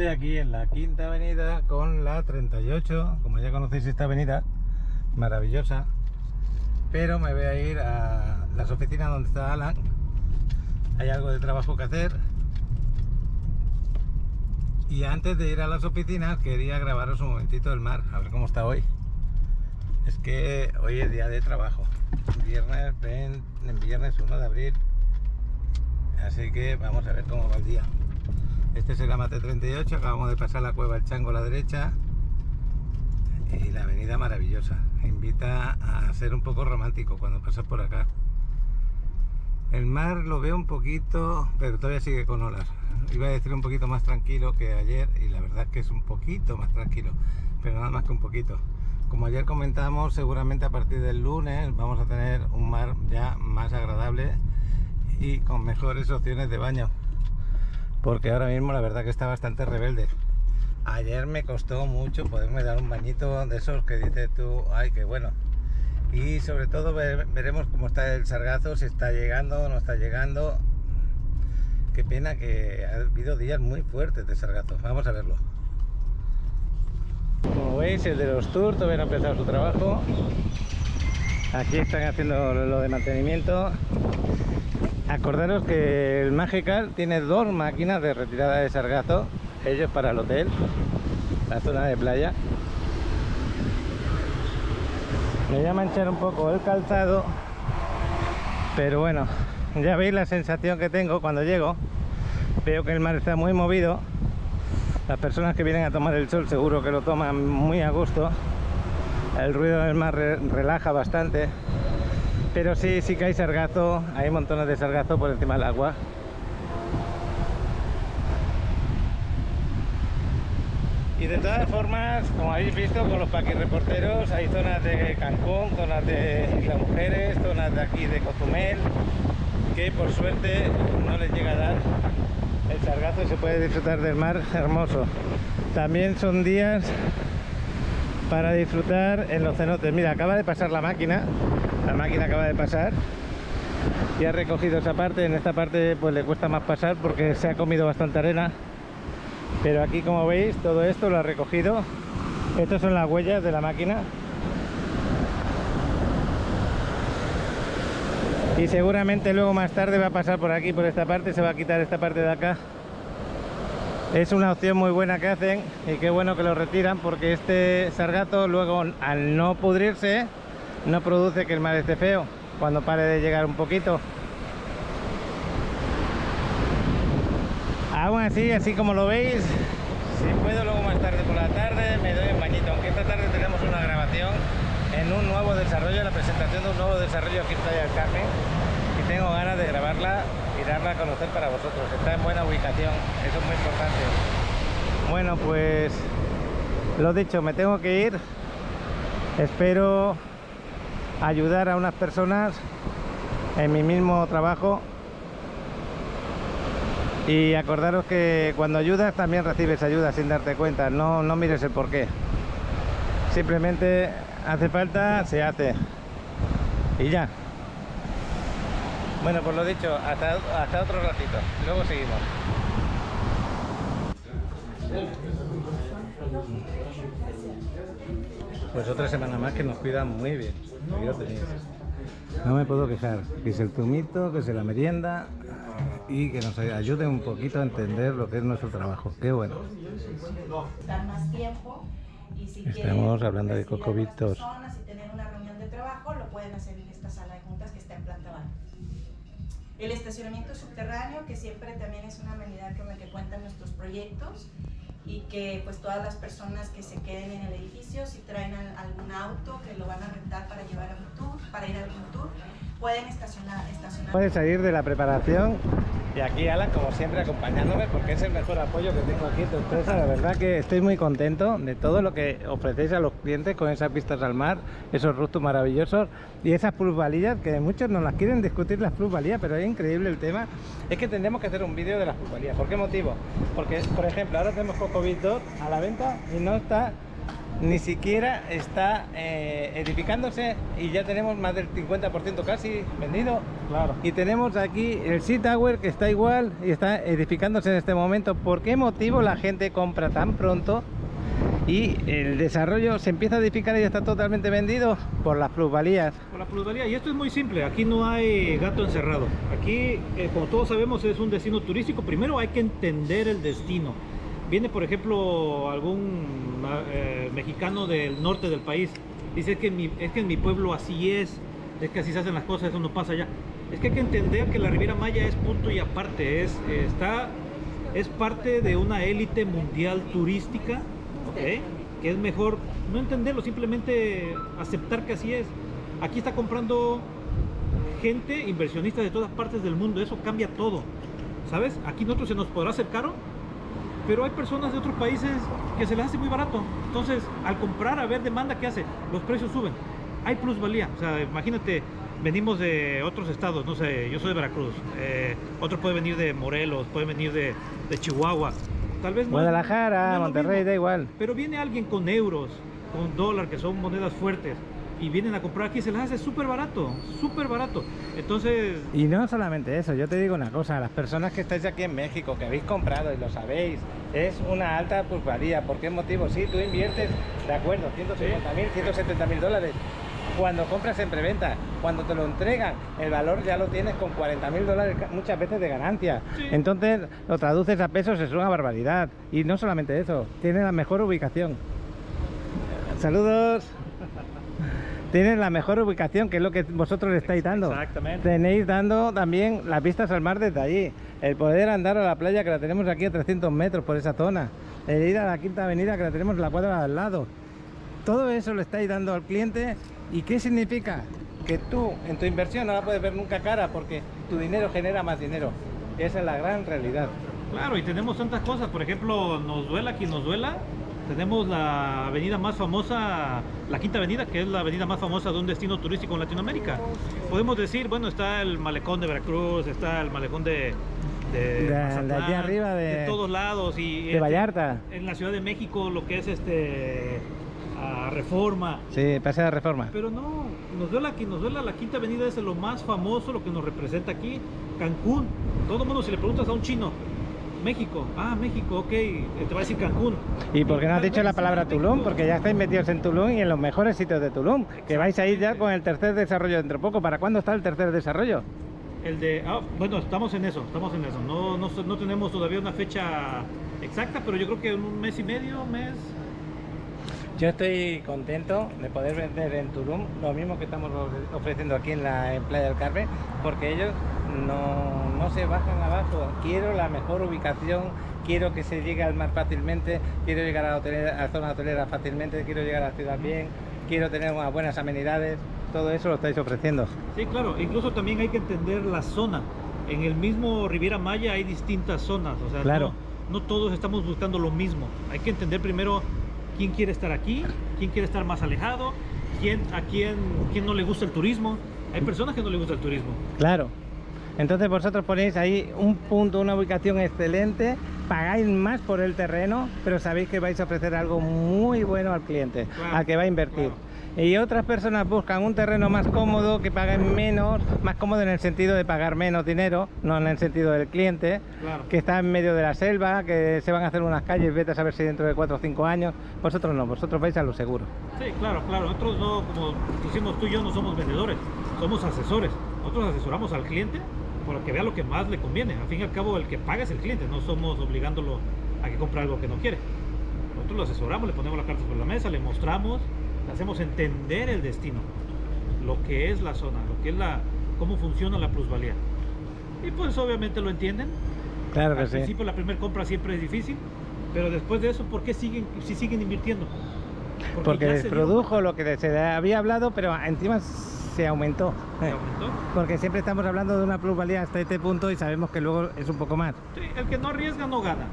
Estoy aquí en la Quinta Avenida con la 38, como ya conocéis esta avenida, maravillosa. Pero me voy a ir a las oficinas donde está Alan. Hay algo de trabajo que hacer. Y antes de ir a las oficinas quería grabaros un momentito del mar, a ver cómo está hoy. Es que hoy es día de trabajo, viernes 1 de abril. Así que vamos a ver cómo va el día. Este es el Amate 38, acabamos de pasar la Cueva El Chango a la derecha. Y la avenida maravillosa, invita a ser un poco romántico cuando pasas por acá. El mar lo veo un poquito, pero todavía sigue con olas. Iba a decir un poquito más tranquilo que ayer, y la verdad es que es un poquito más tranquilo, pero nada más que un poquito. Como ayer comentamos, seguramente a partir del lunes vamos a tener un mar ya más agradable y con mejores opciones de baño, porque ahora mismo la verdad que está bastante rebelde. Ayer me costó mucho poderme dar un bañito de esos que dices tú, ay, qué bueno. Y sobre todo veremos cómo está el sargazo, si está llegando o no está llegando. Qué pena que ha habido días muy fuertes de sargazo. Vamos a verlo. Como veis, el de los tours todavía no ha empezado su trabajo. Aquí están haciendo lo de mantenimiento. Acordaros que el Magical tiene dos máquinas de retirada de sargazo. Ellos para el hotel, la zona de playa. Me voy a manchar un poco el calzado, pero bueno, ya veis la sensación que tengo cuando llego. Veo que el mar está muy movido. Las personas que vienen a tomar el sol seguro que lo toman muy a gusto. El ruido del mar relaja bastante, pero sí que hay sargazo, hay montones de sargazo por encima del agua. Y de todas formas, como habéis visto con los paquirreporteros, hay zonas de Cancún, zonas de Isla Mujeres, zonas de aquí de Cozumel, que por suerte no les llega a dar el sargazo y se puede disfrutar del mar hermoso. También son días para disfrutar en los cenotes. Mira, acaba de pasar la máquina acaba de pasar y ha recogido esa parte. En esta parte pues le cuesta más pasar porque se ha comido bastante arena. Pero aquí, como veis, todo esto lo ha recogido. Estas son las huellas de la máquina. Y seguramente luego más tarde va a pasar por aquí, por esta parte, se va a quitar esta parte de acá. Es una opción muy buena que hacen y qué bueno que lo retiran, porque este sargazo luego, al no pudrirse, no produce que el mar esté feo cuando pare de llegar un poquito. Aún así como lo veis, si puedo luego más tarde por la tarde me doy un bañito, aunque esta tarde tenemos una grabación en un nuevo desarrollo, la presentación de un nuevo desarrollo aquí en Playa del Carmen, y tengo ganas de grabarla y darla a conocer para vosotros. Está en buena ubicación, eso es muy importante. Bueno, pues lo dicho, me tengo que ir. Espero ayudar a unas personas en mi mismo trabajo. Y acordaros que cuando ayudas también recibes ayuda sin darte cuenta, no mires el porqué. Simplemente hace falta, se hace. Y ya. Bueno, pues lo dicho, hasta otro ratito. Luego seguimos. Pues otra semana más que nos cuidan muy bien. Aquí lo tenéis. No me puedo quejar. Que es el zumito, que es la merienda y que nos ayude un poquito a entender lo que es nuestro trabajo. Qué bueno. Dar más tiempo y si estamos hablando de cocobitos. Si tener una reunión de trabajo, lo pueden hacer en esta sala de juntas que está en planta baja. El estacionamiento subterráneo, que siempre también es una amenidad con la que cuentan nuestros proyectos, y que pues todas las personas que se queden en el edificio, si traen algún auto que lo van a rentar para llevar a un tour, para ir a algún tour, pueden estacionar. Pueden salir de la preparación y aquí Alan, como siempre, acompañándome, porque es el mejor apoyo que tengo aquí en tu empresa. La verdad que estoy muy contento de todo lo que ofrecéis a los clientes con esas vistas al mar, esos rooftop maravillosos y esas plusvalías, que muchos no las quieren discutir las plusvalías, pero es increíble el tema. Es que tendremos que hacer un vídeo de las plusvalías. ¿Por qué motivo? Porque, por ejemplo, ahora tenemos Cocobit 2 a la venta y no está ni siquiera está edificándose y ya tenemos más del 50% casi vendido. Claro. Y tenemos aquí el Sea Tower que está igual y está edificándose en este momento. ¿Por qué motivo la gente compra tan pronto y el desarrollo se empieza a edificar y ya está totalmente vendido? Por las plusvalías. Por la plusvalía, y esto es muy simple, aquí no hay gato encerrado. Aquí, como todos sabemos, es un destino turístico. Primero hay que entender el destino. Viene, por ejemplo, algún mexicano del norte del país, dice es que en mi pueblo así es que así se hacen las cosas, eso no pasa allá. Es que hay que entender que la Riviera Maya es punto y aparte, es parte de una élite mundial turística, ¿okay? Que es mejor no entenderlo, simplemente aceptar que así es. Aquí está comprando gente, inversionistas de todas partes del mundo, eso cambia todo, ¿sabes? Aquí nosotros se nos podrá hacer caro, pero hay personas de otros países que se les hace muy barato. Entonces, al comprar, a ver demanda, ¿qué hace? Los precios suben. Hay plusvalía. O sea, imagínate, venimos de otros estados, no sé, yo soy de Veracruz, otro puede venir de Morelos, puede venir de Chihuahua. Tal vez no Guadalajara, no es Monterrey, mismo, da igual. pero viene alguien con euros, con dólar, que son monedas fuertes, y vienen a comprar aquí, se les hace súper barato, súper barato. Entonces... Y no solamente eso, yo te digo una cosa, las personas que estáis aquí en México, que habéis comprado y lo sabéis, es una alta plusvalía. ¿Por qué motivo? Sí, tú inviertes, de acuerdo, 150.000, 170.000 dólares. Cuando compras en preventa, cuando te lo entregan, el valor ya lo tienes con 40.000 dólares muchas veces de ganancia. Sí. Entonces lo traduces a pesos, es una barbaridad. Y no solamente eso, tiene la mejor ubicación. Saludos. Tienen la mejor ubicación, que es lo que vosotros le estáis dando. Exactamente. Tenéis dando también las vistas al mar desde allí. El poder andar a la playa, que la tenemos aquí a 300 metros por esa zona. El ir a la Quinta Avenida, que la tenemos en la cuadra al lado. Todo eso lo estáis dando al cliente. ¿Y qué significa? Que tú en tu inversión no la puedes ver nunca cara, porque tu dinero genera más dinero. Esa es la gran realidad. Claro, y tenemos tantas cosas. Por ejemplo, nos duela quien nos duela. Tenemos la avenida más famosa, la Quinta Avenida, que es la avenida más famosa de un destino turístico en Latinoamérica. Podemos decir, bueno, está el malecón de Veracruz, está el malecón de Mazatlán, de allí arriba, de todos lados. Y de Vallarta. En la Ciudad de México, lo que es Reforma. Sí, Paseo de Reforma. Pero no, nos duela quien nos duela, la Quinta Avenida es lo más famoso, lo que nos representa aquí. Cancún, todo el mundo, si le preguntas a un chino, México, México, ok, te va a decir Cancún. ¿Y por qué no has dicho la palabra Tulum? Porque ya estáis metidos en Tulum y en los mejores sitios de Tulum, que vais a ir ya con el tercer desarrollo dentro de poco. ¿Para cuándo está el tercer desarrollo? Bueno, estamos en eso. No tenemos todavía una fecha exacta, pero yo creo que en un mes y medio, mes. Yo estoy contento de poder vender en Tulum lo mismo que estamos ofreciendo aquí en Playa del Carmen, porque ellos no se bajan abajo. Quiero la mejor ubicación, quiero que se llegue al mar fácilmente, quiero llegar a la zona hotelera fácilmente, quiero llegar a la ciudad bien, quiero tener unas buenas amenidades. Todo eso lo estáis ofreciendo. Sí, claro. Incluso también hay que entender la zona. En el mismo Riviera Maya hay distintas zonas, o sea, claro, no todos estamos buscando lo mismo. Hay que entender primero quién quiere estar aquí, quién quiere estar más alejado, quién no le gusta el turismo. Hay personas que no le gusta el turismo. Claro. Entonces vosotros ponéis ahí un punto, una ubicación excelente, pagáis más por el terreno, pero sabéis que vais a ofrecer algo muy bueno al cliente, claro, al que va a invertir. Claro. Y otras personas buscan un terreno más cómodo, que paguen menos, más cómodo en el sentido de pagar menos dinero, no en el sentido del cliente, claro, que está en medio de la selva, que se van a hacer unas calles, vete a saber si dentro de 4 o 5 años. Vosotros no, vosotros vais a lo seguro. Sí, claro. Nosotros no, como decimos tú y yo, no somos vendedores, somos asesores. Nosotros asesoramos al cliente para que vea lo que más le conviene. Al fin y al cabo, el que paga es el cliente, no somos obligándolo a que compre algo que no quiere. Nosotros lo asesoramos, le ponemos las cartas por la mesa, le mostramos, le hacemos entender el destino, lo que es la zona, lo que es cómo funciona la plusvalía. Y pues obviamente lo entienden. Claro que Al sí. principio la primera compra siempre es difícil, pero después de eso, ¿por qué siguen invirtiendo? Porque ya les se dio. produjo lo que se había hablado, pero encima se aumentó. ¿Se aumentó? Porque siempre estamos hablando de una plusvalía hasta este punto y sabemos que luego es un poco más. Sí, el que no arriesga no gana.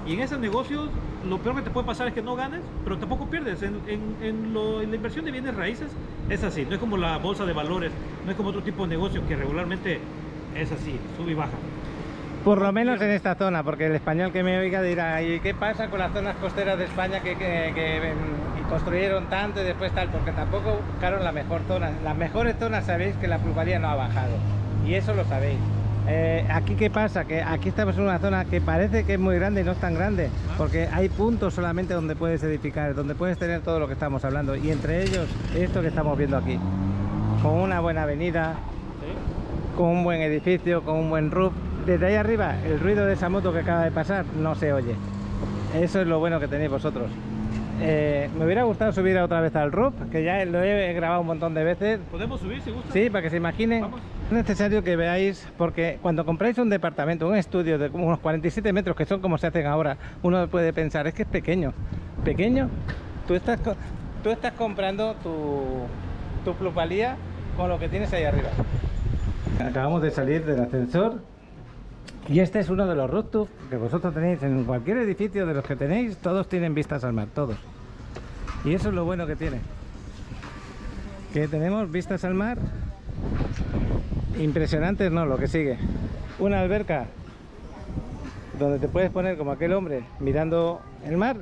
Y en esos negocios lo peor que te puede pasar es que no ganes, pero tampoco pierdes. En la inversión de bienes raíces es así, no es como la bolsa de valores, no es como otro tipo de negocio que regularmente es así, sube y baja. Por lo menos en esta zona, porque el español que me oiga dirá, ¿y qué pasa con las zonas costeras de España y construyeron tanto y después tal, porque tampoco buscaron la mejor zona. Las mejores zonas sabéis que la plusvalía no ha bajado, y eso lo sabéis. Aquí qué pasa, que aquí estamos en una zona que parece que es muy grande y no es tan grande, porque hay puntos solamente donde puedes edificar, donde puedes tener todo lo que estamos hablando, y entre ellos esto que estamos viendo aquí, con una buena avenida, con un buen edificio, con un buen roof. Desde ahí arriba el ruido de esa moto que acaba de pasar no se oye. Eso es lo bueno que tenéis vosotros. Me hubiera gustado subir otra vez al roof, que ya lo he grabado un montón de veces. ¿Podemos subir si gusta? Sí, para que se imaginen. Vamos. Es necesario que veáis, porque cuando compráis un departamento, un estudio de unos 47 metros, que son como se hacen ahora, uno puede pensar, es que es pequeño. ¿Pequeño? Tú estás comprando tu plusvalía con lo que tienes ahí arriba. Acabamos de salir del ascensor. Y este es uno de los rooftops que vosotros tenéis en cualquier edificio de los que tenéis, todos tienen vistas al mar, todos. Y eso es lo bueno que tiene. Que tenemos vistas al mar impresionantes, no, lo que sigue. Una alberca donde te puedes poner como aquel hombre mirando el mar.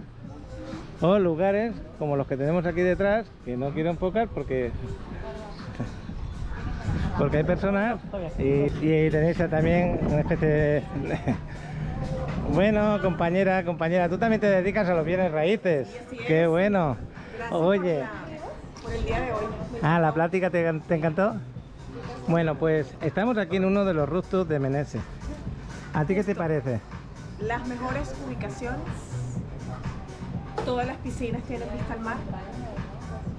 O lugares como los que tenemos aquí detrás, que no quiero enfocar porque hay personas, y tenéis también una especie de... Bueno, compañera, tú también te dedicas a los bienes raíces. Qué bueno. Oye, por el día de hoy. Ah, ¿la plática te encantó? Bueno, pues estamos aquí en uno de los rooftops de Meneses. ¿A ti qué te parece? Las mejores ubicaciones, todas las piscinas tienen vista al mar,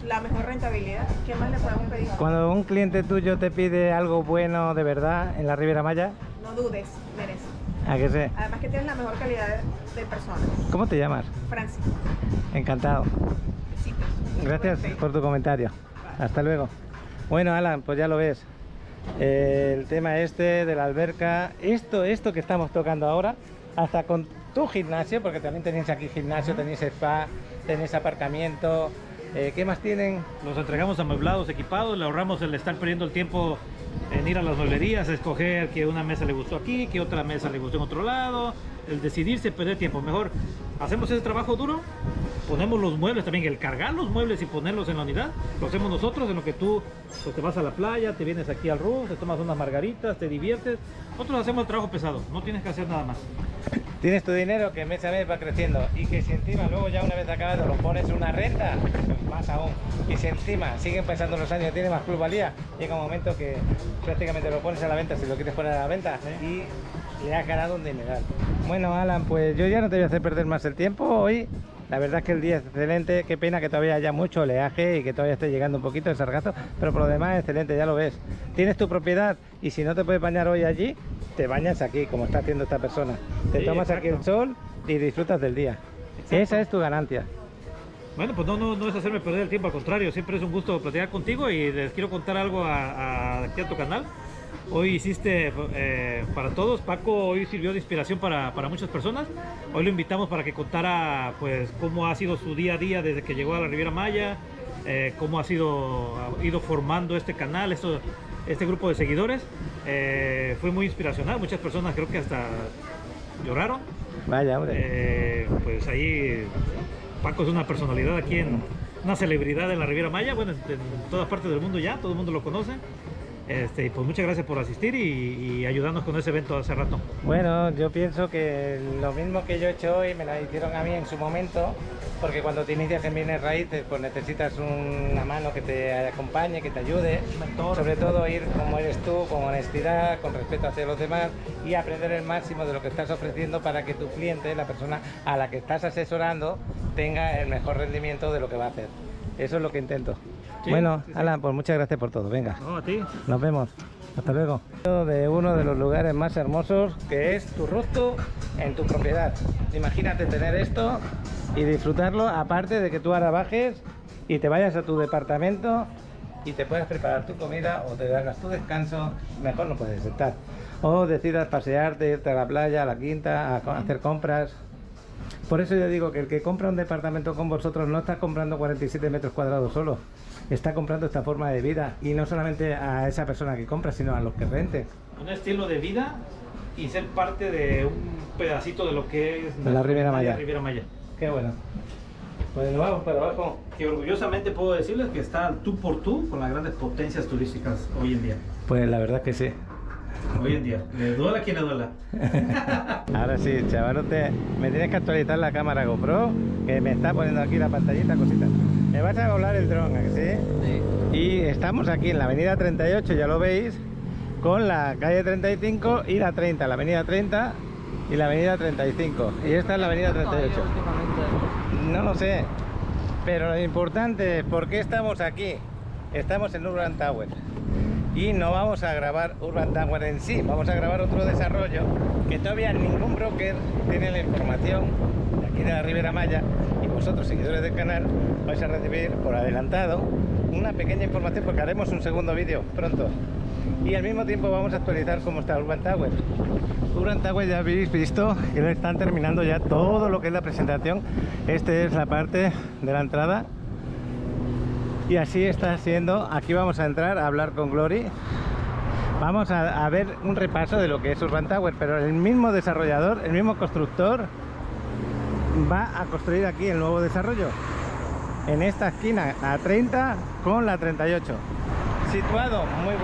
la mejor rentabilidad. ¿Qué más le podemos pedir? Cuando un cliente tuyo te pide algo bueno de verdad en la Riviera Maya, No dudes, merece. ¿a qué sé? Además que tienes la mejor calidad de personas. ¿Cómo te llamas? Francis, Encantado. besitos. Gracias Suerte. por tu comentario. Hasta luego. Bueno, Alan, pues ya lo ves. El tema este de la alberca, esto que estamos tocando ahora, hasta con tu gimnasio, porque también tenéis aquí gimnasio, tenéis spa, tenéis aparcamiento. ¿Qué más tienen? Los entregamos amueblados, equipados, le ahorramos el estar perdiendo el tiempo en ir a las mueblerías, escoger que una mesa le gustó aquí, que otra mesa le gustó en otro lado, el decidirse, perder tiempo. Mejor hacemos ese trabajo duro, ponemos los muebles también, el cargar los muebles y ponerlos en la unidad, lo hacemos nosotros, en lo que tú pues, te vas a la playa, te vienes aquí al roof, te tomas unas margaritas, te diviertes. Nosotros hacemos el trabajo pesado, no tienes que hacer nada más. Tienes tu dinero que mes a mes va creciendo, y que si encima luego ya una vez acabado lo pones en una renta, pues más aún. Y si encima siguen pasando los años y tiene más plusvalía, llega un momento que prácticamente lo pones a la venta si lo quieres poner a la venta y le has ganado un dineral. Bueno, Alan, pues yo ya no te voy a hacer perder más el tiempo hoy. La verdad es que el día es excelente, qué pena que todavía haya mucho oleaje y que todavía esté llegando un poquito el sargazo, pero por lo demás excelente, ya lo ves. Tienes tu propiedad y si no te puedes bañar hoy allí, te bañas aquí, como está haciendo esta persona. Te Sí, tomas exacto. aquí el sol y disfrutas del día. Exacto. Esa es tu ganancia. Bueno, pues no es hacerme perder el tiempo, al contrario, siempre es un gusto platicar contigo y les quiero contar algo aquí a tu canal. Hoy hiciste para todos, Paco hoy sirvió de inspiración para muchas personas. Hoy lo invitamos para que contara pues cómo ha sido su día a día desde que llegó a la Riviera Maya, cómo ha ido formando este canal, este grupo de seguidores. Fue muy inspiracional, muchas personas creo que hasta lloraron. Vaya, hombre. Pues ahí Paco es una personalidad aquí, una celebridad en la Riviera Maya, bueno, en todas partes del mundo ya, todo el mundo lo conoce. Pues muchas gracias por asistir y ayudarnos con ese evento hace rato. Bueno, yo pienso que lo mismo que yo he hecho hoy me lo hicieron a mí en su momento, porque cuando te inicias en bienes raíces pues necesitas una mano que te acompañe, que te ayude, sobre todo ir como eres tú, con honestidad, con respeto hacia los demás y aprender el máximo de lo que estás ofreciendo para que tu cliente, la persona a la que estás asesorando, tenga el mejor rendimiento de lo que va a hacer. Eso es lo que intento. Sí, bueno, sí, sí. Alan, pues muchas gracias por todo, venga. No, a ti. Nos vemos. Hasta luego. De uno de los lugares más hermosos que es tu rooftop en tu propiedad. Imagínate tener esto y disfrutarlo, aparte de que tú ahora bajes y te vayas a tu departamento y te puedas preparar tu comida o te hagas tu descanso, mejor no puedes estar. O decidas pasearte, irte a la playa, a la quinta, a hacer compras. Por eso yo digo que el que compra un departamento con vosotros no está comprando 47 metros cuadrados solo, está comprando esta forma de vida, y no solamente a esa persona que compra, sino a los que renten. Un estilo de vida y ser parte de un pedacito de lo que es La Riviera Maya. Riviera Maya. Qué bueno. Pues nos vamos para abajo. Que orgullosamente puedo decirles que está al tú por tú con las grandes potencias turísticas hoy en día. Pues la verdad que sí. Hoy en día, le duela a quien le duela. Ahora sí, chavalote, me tienes que actualizar la cámara GoPro, que me está poniendo aquí la pantallita, cositas. Me vas a volar el dron, ¿a que sí? Sí. Y estamos aquí en la avenida 38, ya lo veis, con la calle 35 y la 30, la avenida 30 y la avenida 35. Y esta es la avenida 38. No lo sé, pero lo importante es por qué estamos aquí. Estamos en Urban Tower. Y no vamos a grabar Urban Tower en sí, vamos a grabar otro desarrollo que todavía ningún broker tiene la información de aquí de la Riviera Maya, y vosotros, seguidores del canal, vais a recibir por adelantado una pequeña información porque haremos un segundo vídeo pronto. Y al mismo tiempo vamos a actualizar cómo está Urban Tower. Urban Tower ya habéis visto que lo están terminando ya todo lo que es la presentación. Esta es la parte de la entrada. Y así está siendo. Aquí vamos a entrar a hablar con Glory. Vamos a ver un repaso de lo que es Urban Tower, pero el mismo desarrollador, el mismo constructor va a construir aquí el nuevo desarrollo en esta esquina, a 30 con la 38. Situado muy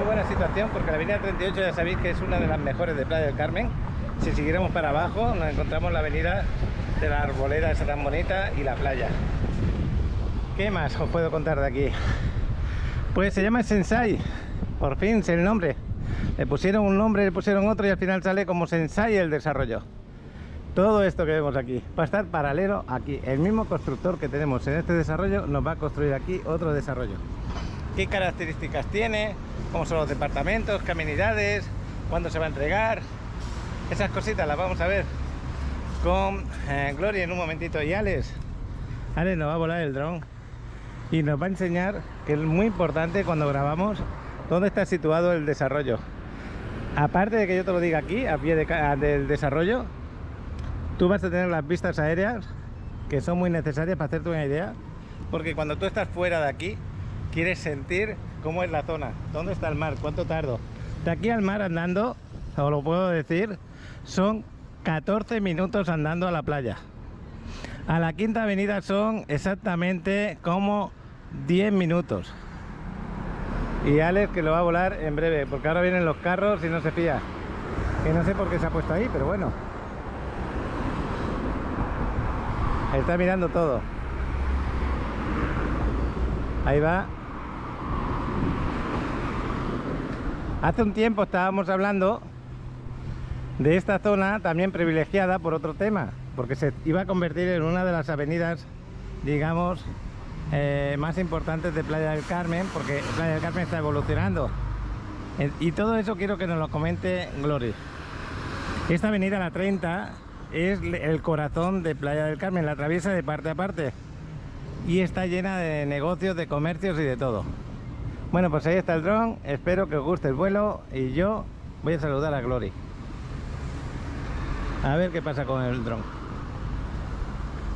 buena situación, porque la avenida 38 ya sabéis que es una de las mejores de Playa del Carmen. Si siguiéramos para abajo nos encontramos la avenida de la Arboleda, esa tan bonita, y la playa. ¿Qué más os puedo contar de aquí? Pues se llama Sensai, por fin es el nombre. Le pusieron un nombre, le pusieron otro y al final sale como Sensai el desarrollo. Todo esto que vemos aquí va a estar paralelo aquí. El mismo constructor que tenemos en este desarrollo nos va a construir aquí otro desarrollo. ¿Qué características tiene? ¿Cómo son los departamentos? ¿Qué amenidades? ¿Cuándo se va a entregar? Esas cositas las vamos a ver con Gloria en un momentito. Y Alex nos va a volar el dron y nos va a enseñar, que es muy importante cuando grabamos, dónde está situado el desarrollo. Aparte de que yo te lo diga aquí, a pie del desarrollo, tú vas a tener las vistas aéreas, que son muy necesarias para hacerte una idea, porque cuando tú estás fuera de aquí, quieres sentir cómo es la zona, dónde está el mar, cuánto tardo. De aquí al mar andando, os lo puedo decir, son 14 minutos andando a la playa. A la Quinta Avenida son exactamente como 10 minutos. Y Alex que lo va a volar en breve, porque ahora vienen los carros y no se fía. Que no sé por qué se ha puesto ahí, pero bueno. Está mirando todo. Ahí va. Hace un tiempo estábamos hablando de esta zona también privilegiada por otro tema, porque se iba a convertir en una de las avenidas, digamos, más importantes de Playa del Carmen, porque Playa del Carmen está evolucionando. Y todo eso quiero que nos lo comente Glory. Esta avenida, la 30, es el corazón de Playa del Carmen, la atraviesa de parte a parte y está llena de negocios, de comercios y de todo. Bueno, pues ahí está el dron, espero que os guste el vuelo y yo voy a saludar a Glory. A ver qué pasa con el dron.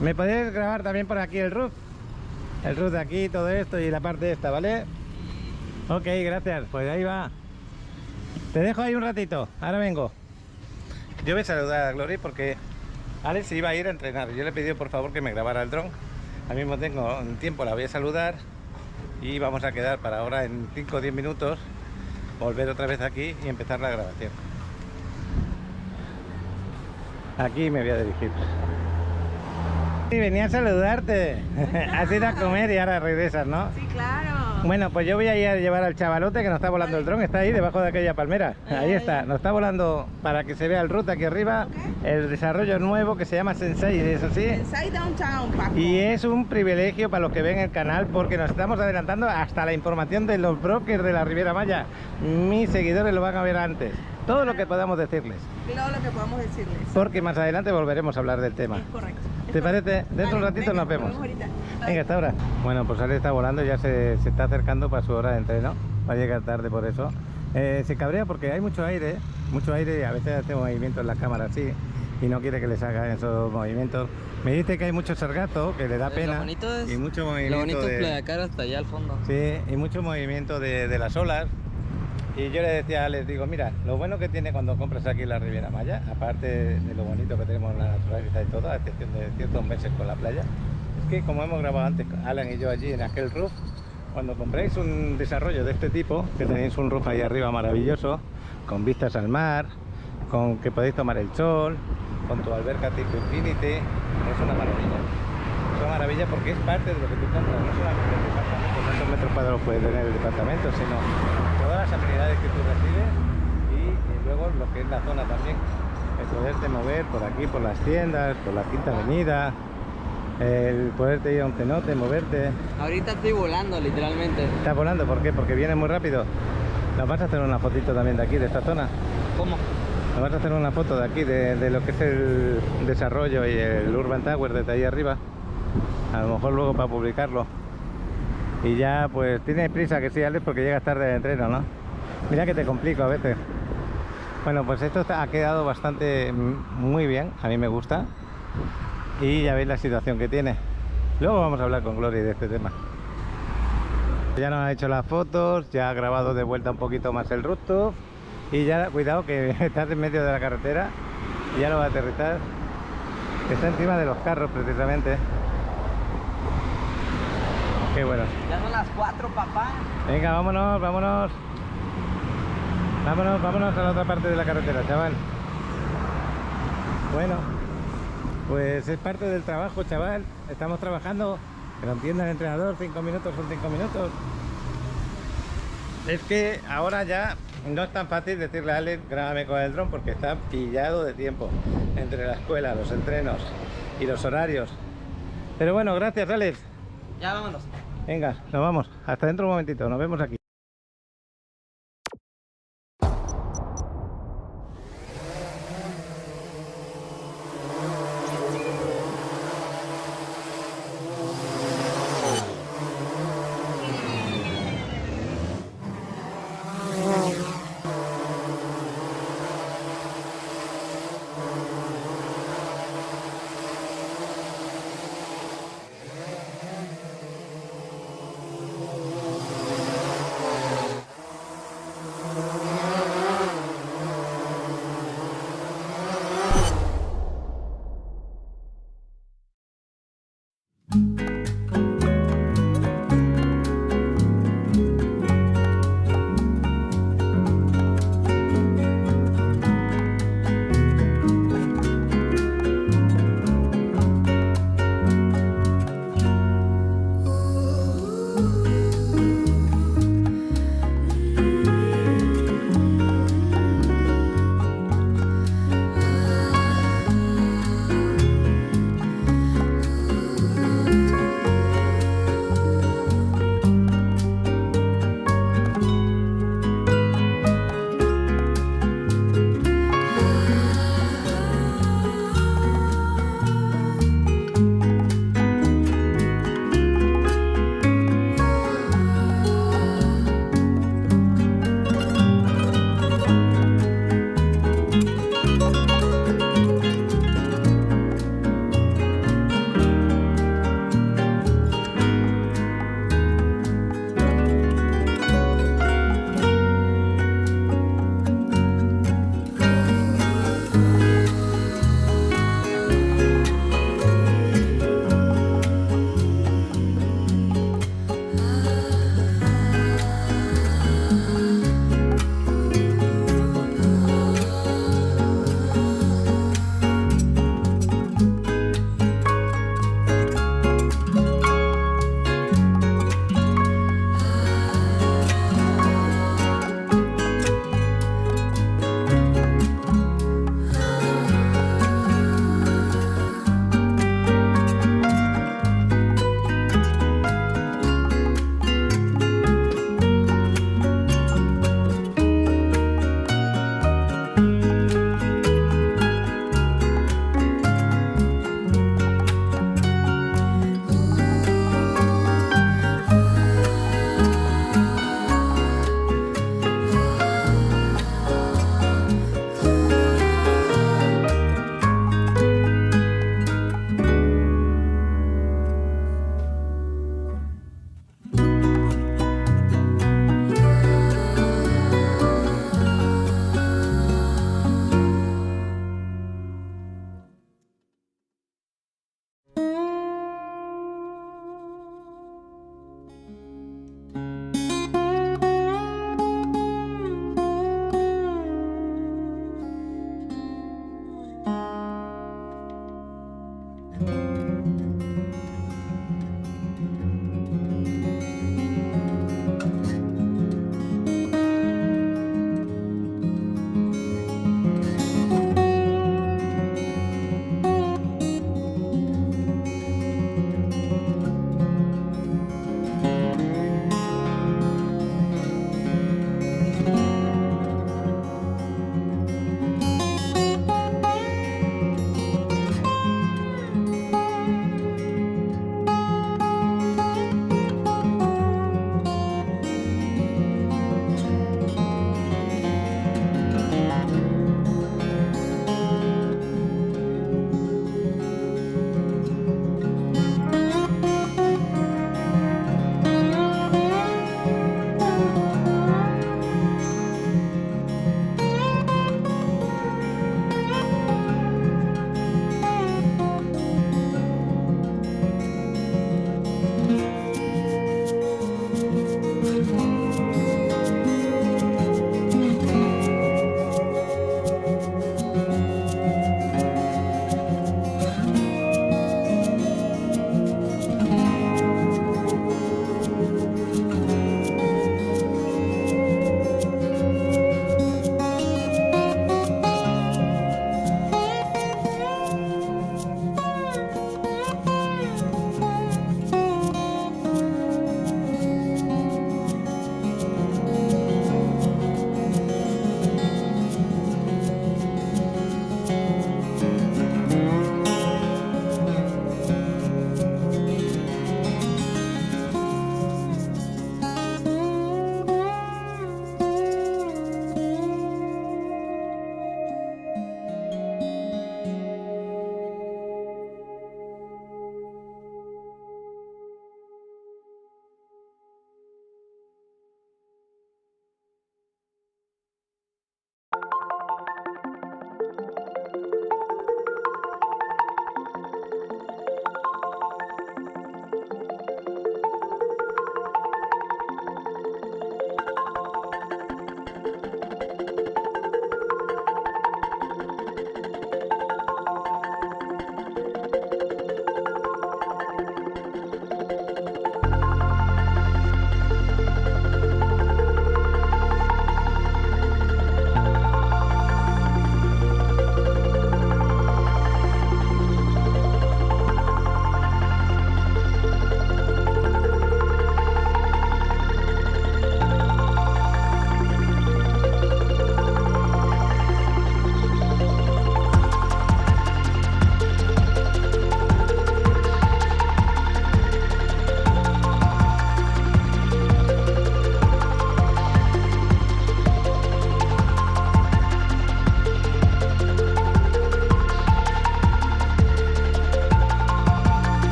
¿Me podéis grabar también por aquí el roof? El roof de aquí, todo esto y la parte esta, ¿vale? Ok, gracias, pues ahí va. Te dejo ahí un ratito, ahora vengo. Yo voy a saludar a Glory porque Alex iba a ir a entrenar. Yo le he pedido por favor que me grabara el dron. Al mismo tiempo la voy a saludar y vamos a quedar para ahora en 5 o 10 minutos volver otra vez aquí y empezar la grabación. Aquí me voy a dirigir. Sí, venía a saludarte. Has ido a comer y ahora regresas, ¿no? Sí, claro. Bueno, pues yo voy a ir a llevar al chavalote que nos está volando el dron. Está ahí debajo de aquella palmera. Ahí está, nos está volando para que se vea el ruta aquí arriba. El desarrollo nuevo que se llama Sensai, eso sí. Sensai Downtown, Paco. Y es un privilegio para los que ven el canal porque nos estamos adelantando hasta la información de los brokers de la Riviera Maya. Mis seguidores lo van a ver antes. Todo lo que podamos decirles. Todo lo que podamos decirles. Porque más adelante volveremos a hablar del tema. Es correcto. ¿Te parece? Dentro de un ratito nos vemos. Ahorita. Venga, hasta ahora. Bueno, pues Ale está volando, ya se está acercando para su hora de entreno. Va a llegar tarde por eso. Se cabrea porque hay mucho aire y a veces hace movimientos en la cámara así y no quiere que les haga esos movimientos. Me dice que hay mucho sargazo, que le da pena. Lo bonito es, y mucho movimiento lo bonito de... es Playa Cara hasta allá al fondo. Sí, y mucho movimiento de las olas. Y yo le decía a Alex, digo, mira, lo bueno que tiene cuando compras aquí en la Riviera Maya, aparte de lo bonito que tenemos la naturaleza y todo, a excepción de ciertos meses con la playa, Es que como hemos grabado antes, Alan y yo allí en aquel roof, cuando compréis un desarrollo de este tipo, que tenéis un roof ahí arriba maravilloso, con vistas al mar, con que podéis tomar el sol, con tu alberca tipo Infinity, es una maravilla. Es una maravilla porque es parte de lo que tú compras, no solamente el departamento, cuántos metros cuadrados puede tener el departamento, sino todas las amenidades que tú recibes y luego lo que es la zona también, el poderte mover por aquí, por las tiendas, por la Quinta Avenida, el poderte ir a un cenote, moverte. Ahorita estoy volando, literalmente. ¿Estás volando? ¿Por qué? Porque viene muy rápido. ¿Nos vas a hacer una fotito también de aquí, de esta zona? ¿Cómo? Nos vas a hacer una foto de aquí, de lo que es el desarrollo y el Urban Tower desde ahí arriba. A lo mejor luego para publicarlo. Y ya, pues, tienes prisa que sí, Alex, porque llegas tarde de entreno, ¿no? Mira que te complico a veces. Bueno, pues esto ha quedado bastante muy bien, a mí me gusta. Y ya veis la situación que tiene. Luego vamos a hablar con Glory de este tema. Ya nos ha hecho las fotos, ya ha grabado de vuelta un poquito más el rooftop. Y ya, cuidado que estás en medio de la carretera y ya lo va a aterrizar. Está encima de los carros precisamente. Qué bueno. Ya son las 4, papá. Venga, vámonos, vámonos. Vámonos a la otra parte de la carretera, chaval. Bueno, pues es parte del trabajo, chaval. Estamos trabajando. Que lo entienda el entrenador, 5 minutos son 5 minutos. Es que ahora ya no es tan fácil decirle a Alex, grábame con el dron, porque está pillado de tiempo entre la escuela, los entrenos y los horarios. Pero bueno, gracias, Alex. Ya vámonos. Venga, nos vamos. Hasta dentro un momentito, nos vemos aquí.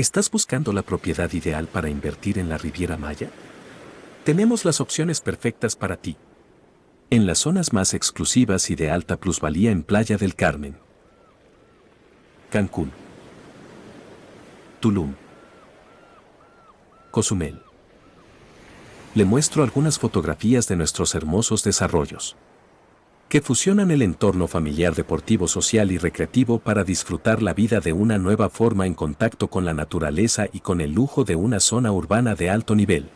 ¿Estás buscando la propiedad ideal para invertir en la Riviera Maya? Tenemos las opciones perfectas para ti. En las zonas más exclusivas y de alta plusvalía en Playa del Carmen, Cancún, Tulum, Cozumel. Le muestro algunas fotografías de nuestros hermosos desarrollos, que fusionan el entorno familiar, deportivo, social y recreativo para disfrutar la vida de una nueva forma en contacto con la naturaleza y con el lujo de una zona urbana de alto nivel.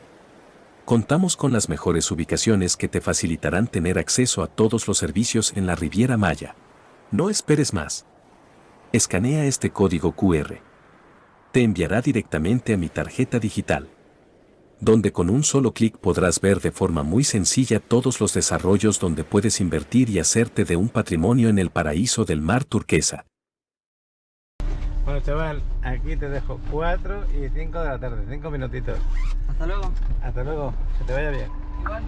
Contamos con las mejores ubicaciones que te facilitarán tener acceso a todos los servicios en la Riviera Maya. No esperes más. Escanea este código QR. Te enviará directamente a mi tarjeta digital, donde con un solo clic podrás ver de forma muy sencilla todos los desarrollos donde puedes invertir y hacerte de un patrimonio en el paraíso del mar turquesa. Bueno, chaval, aquí te dejo 4 y 5 de la tarde, 5 minutitos. Hasta luego. Hasta luego, que te vaya bien. Igual.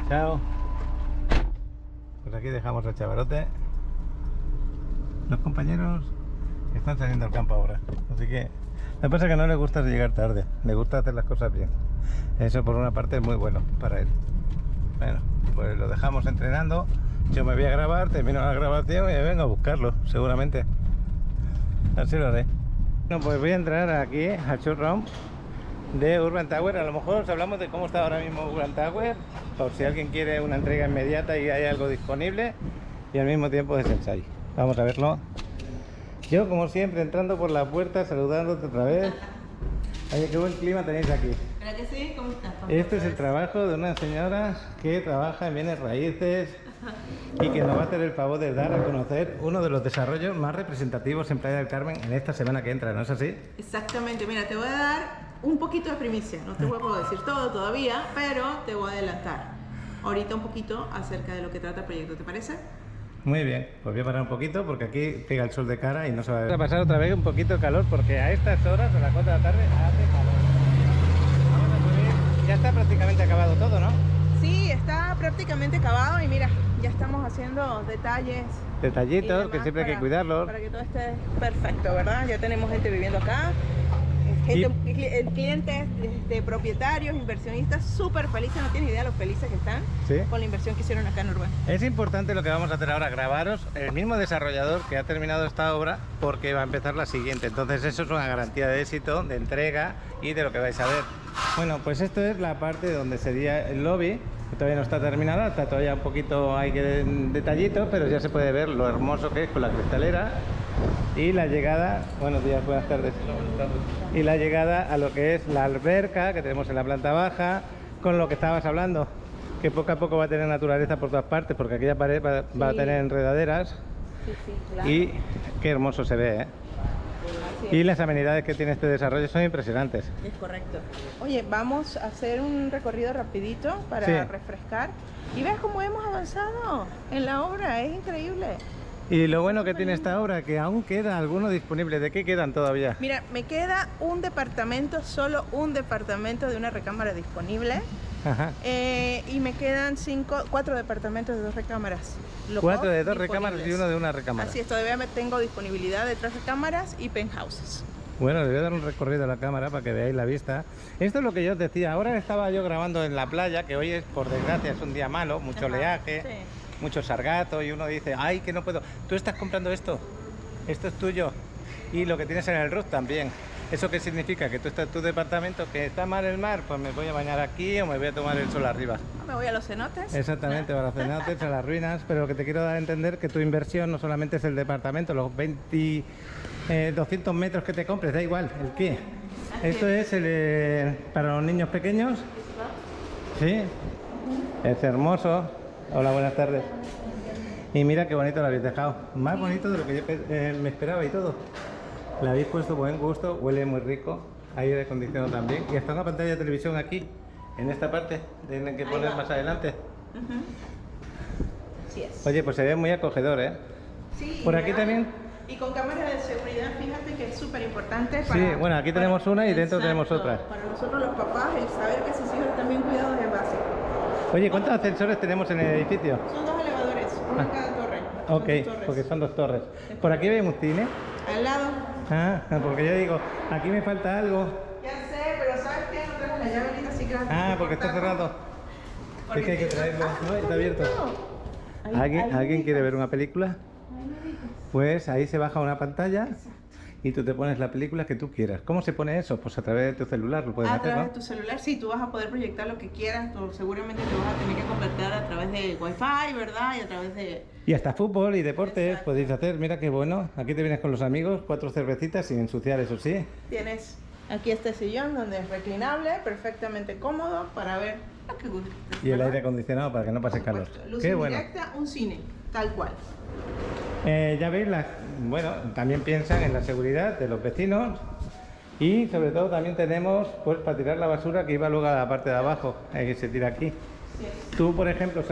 Chao. Pues aquí dejamos al chavalote. Los compañeros están saliendo al campo ahora, así que lo que pasa es que no le gusta llegar tarde, le gusta hacer las cosas bien. Eso por una parte es muy bueno para él. Bueno, pues lo dejamos entrenando. Yo me voy a grabar, termino la grabación y me vengo a buscarlo, seguramente. Así lo haré. Bueno, pues voy a entrar aquí al showroom de Urban Tower. A lo mejor os hablamos de cómo está ahora mismo Urban Tower, por si alguien quiere una entrega inmediata y hay algo disponible, y al mismo tiempo de Sensai. Vamos a verlo. Yo, como siempre, entrando por la puerta, saludándote otra vez. Oye, qué buen clima tenéis aquí. ¿Verdad que sí? ¿Cómo estás? Este es el trabajo de una señora que trabaja en bienes raíces y que nos va a hacer el favor de dar a conocer uno de los desarrollos más representativos en Playa del Carmen en esta semana que entra, ¿no es así? Exactamente, mira, te voy a dar un poquito de primicia, no te puedo decir todo todavía, pero te voy a adelantar ahorita un poquito acerca de lo que trata el proyecto, ¿te parece? Muy bien, pues voy a parar un poquito porque aquí pega el sol de cara y no se va a ver. Vamos a pasar otra vez un poquito de calor porque a estas horas, a las 4 de la tarde, hace calor. Vamos a subir, ya está prácticamente acabado todo, ¿no? Sí, está prácticamente acabado y mira, ya estamos haciendo detalles. Detallitos y demás que siempre hay que para- cuidarlos. Para que todo esté perfecto, ¿verdad? Ya tenemos gente viviendo acá. El cliente de propietarios, inversionistas súper felices, no tienes idea de lo felices que están Sí. con la inversión que hicieron acá en Urbán. Es importante lo que vamos a hacer ahora, grabaros el mismo desarrollador que ha terminado esta obra porque va a empezar la siguiente. Entonces eso es una garantía de éxito, de entrega y de lo que vais a ver. Bueno, pues esto es la parte donde sería el lobby, que todavía no está terminada, está todavía un poquito, hay que detallitos, pero ya se puede ver lo hermoso que es con la cristalera. Y la llegada, buenos días, buenas tardes. Y la llegada a lo que es la alberca que tenemos en la planta baja, con lo que estabas hablando, que poco a poco va a tener naturaleza por todas partes, porque aquella pared va a tener enredaderas. Sí, sí, claro. Y qué hermoso se ve, ¿eh? Así Y es. las amenidades que tiene este desarrollo son impresionantes. Es correcto. Oye, vamos a hacer un recorrido rapidito para Sí. refrescar. Y ves cómo hemos avanzado en la obra, es increíble. Y lo bueno que tiene esta obra, que aún queda alguno disponible. ¿De qué quedan todavía? Mira, me queda un departamento, solo un departamento de una recámara disponible. Ajá. Y me quedan 4 departamentos de 2 recámaras. 4 de 2 disponibles. recámaras y uno de una recámara. Así es, todavía tengo disponibilidad de 3 recámaras y penthouses. Bueno, le voy a dar un recorrido a la cámara para que veáis la vista. Esto es lo que yo os decía. Ahora estaba yo grabando en la playa, que hoy es, por desgracia, es un día malo, mucho Ajá, oleaje, sí. mucho sargazo, y uno dice, ay, que no puedo. Tú estás comprando esto, esto es tuyo, y lo que tienes en el roof también. ¿Eso qué significa? Que tú estás en tu departamento, que está mal el mar, pues me voy a bañar aquí o me voy a tomar el sol arriba. Me voy a los cenotes. Exactamente, para los cenotes, a las ruinas, pero lo que te quiero dar a entender que tu inversión no solamente es el departamento, los 200 metros que te compres, da igual, el qué. Esto es para los niños pequeños. Sí, es hermoso. Hola, buenas tardes. Y mira qué bonito lo habéis dejado, más bonito de lo que yo me esperaba y todo. Le habéis puesto buen gusto, huele muy rico, aire acondicionado también, y hasta una pantalla de televisión aquí, en esta parte, tienen que poner más adelante. Así es. Oye, pues se ve muy acogedor, ¿eh? Sí, Por aquí mira, también. Y con cámaras de seguridad, fíjate que es súper importante. Sí, bueno, aquí tenemos una y dentro tenemos otra. Para nosotros los papás, el saber que sus hijos están bien cuidados es básico. Oye, ¿cuántos ascensores tenemos en el edificio? Son 2 elevadores, uno en cada torre. Son Ok, 2 torres. porque son 2 torres. Por aquí vemos cine. al lado. Ah, porque yo digo, aquí me falta algo. Ya sé, pero ¿sabes qué? No traes la llave ahorita, así que vas a tener Ah, que porque está cortarlo. cerrado. Porque Es que hay que traerlo. No, está abierto. Ahí- ¿Alguien ahí quiere ver una película? Pues ahí se baja una pantalla y tú te pones la película que tú quieras. ¿Cómo se pone eso? Pues a través de tu celular lo puedes A hacer, través ¿no? de tu celular, sí, tú vas a poder proyectar lo que quieras, tú seguramente te vas a tener que conectar a través de Wi-Fi, ¿verdad? Y a través de... Y hasta fútbol y deportes Exacto. podéis hacer. Mira qué bueno. Aquí te vienes con los amigos, 4 cervecitas sin ensuciar, eso sí. Tienes aquí este sillón donde es reclinable, perfectamente cómodo para ver lo que guste. Y el aire acondicionado para que no pase calor. Luz Qué bueno. indirecta, un cine, tal cual. Ya veis, bueno, también piensan en la seguridad de los vecinos y sobre todo también tenemos pues para tirar la basura que iba luego a la parte de abajo, que se tira aquí. Tú, por ejemplo,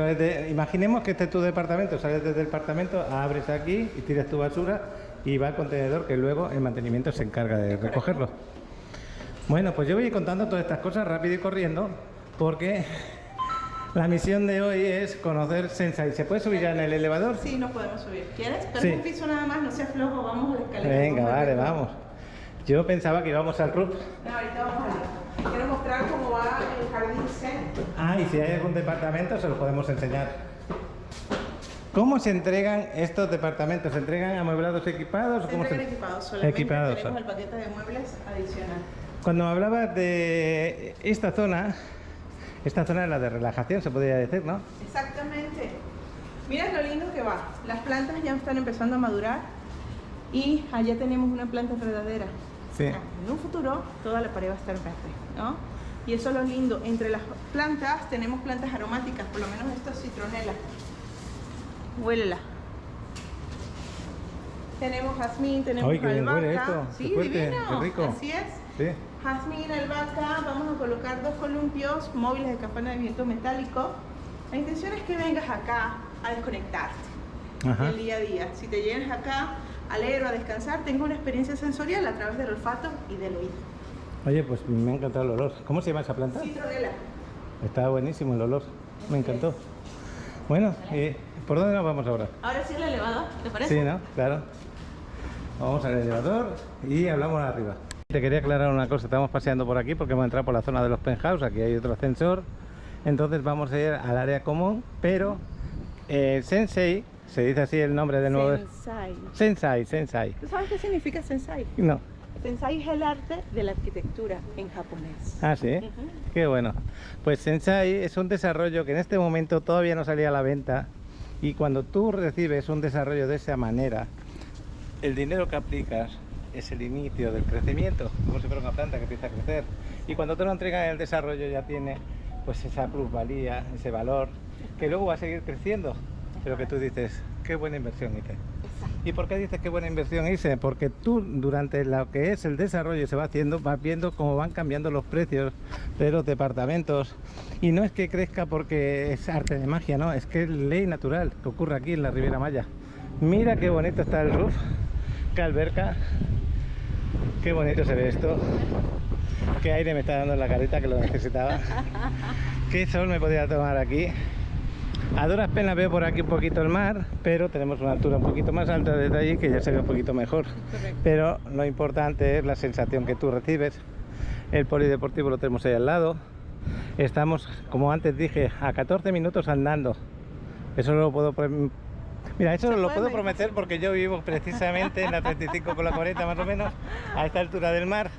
imaginemos que este es tu departamento, sales del departamento, abres aquí y tiras tu basura y va al contenedor que luego el mantenimiento se encarga de recogerlo. Bueno, pues yo voy contando todas estas cosas rápido y corriendo porque la misión de hoy es conocer Sensai. ¿Se puede subir ya en el elevador? Sí, no podemos subir. ¿Quieres? Pero Sí. un piso nada más, no seas flojo, vamos a la escalera. Venga, vamos a vale, ver. vamos. Yo pensaba que íbamos al roof. No, ahorita vamos allá. Quiero mostrar cómo va el jardín zen. Ah, y si hay algún departamento se lo podemos enseñar. ¿Cómo se entregan estos departamentos? ¿Se entregan amueblados equipados? Se ¿Cómo entregan equipados, solamente Equipados. tenemos el paquete de muebles adicional. Cuando hablabas de esta zona es la de relajación, se podría decir, ¿no? Exactamente. Mira lo lindo que va. Las plantas ya están empezando a madurar y allá tenemos una planta verdadera. Sí. En un futuro toda la pared va a estar verde, ¿no? Y eso es lo lindo. Entre las plantas tenemos plantas aromáticas, por lo menos esto es citronela. Huélela. Tenemos jazmín, tenemos Ay, qué bien albahaca. huele esto. Sí, Qué fuerte, divino. qué rico. Así es. Sí. Jazmín, albahaca, vamos a colocar 2 columpios móviles de campana de viento metálico. La intención es que vengas acá a desconectarte Ajá. del día a día. Si te llegas acá a leer o a descansar, tengo una experiencia sensorial a través del olfato y del oído. Oye, pues me ha encantado el olor. ¿Cómo se llama esa planta? Citronela. Está buenísimo el olor. Me encantó. Bueno, ¿por dónde nos vamos ahora? Ahora sí el elevador, ¿te parece? Sí, ¿no? Claro. Vamos al elevador y hablamos arriba. Te quería aclarar una cosa, estamos paseando por aquí porque hemos entrado por la zona de los penthouse, aquí hay otro ascensor, entonces vamos a ir al área común, pero Sensei, se dice así el nombre del nuevo... Sensai. ¿Tú sabes qué significa Sensai? No. Sensai es el arte de la arquitectura en japonés. Ah, sí. Ujú. Qué bueno. Pues Sensai es un desarrollo que en este momento todavía no salía a la venta y cuando tú recibes un desarrollo de esa manera, el dinero que aplicas es el inicio del crecimiento, como si fuera una planta que empieza a crecer. Y cuando te lo entregan en el desarrollo ya tiene pues esa plusvalía, ese valor, que luego va a seguir creciendo. Pero que tú dices, qué buena inversión hice. ¿Y por qué dices qué buena inversión hice? Porque tú durante lo que es el desarrollo se va haciendo, vas viendo cómo van cambiando los precios de los departamentos. Y no es que crezca porque es arte de magia, no, es que es ley natural que ocurre aquí en la Riviera Maya. Mira qué bonito está el roof, qué alberca, qué bonito se ve esto. Qué aire me está dando en la carita que lo necesitaba. Qué sol me podía tomar aquí. A duras penas veo por aquí un poquito el mar, pero tenemos una altura un poquito más alta desde allí que ya se ve un poquito mejor. Correcto. Pero lo importante es la sensación que tú recibes. El polideportivo lo tenemos ahí al lado. Estamos, como antes dije, a 14 minutos andando. Eso lo puedo... Mira, eso lo puedo prometer porque yo vivo precisamente en la 35 con la 40 más o menos, a esta altura del mar.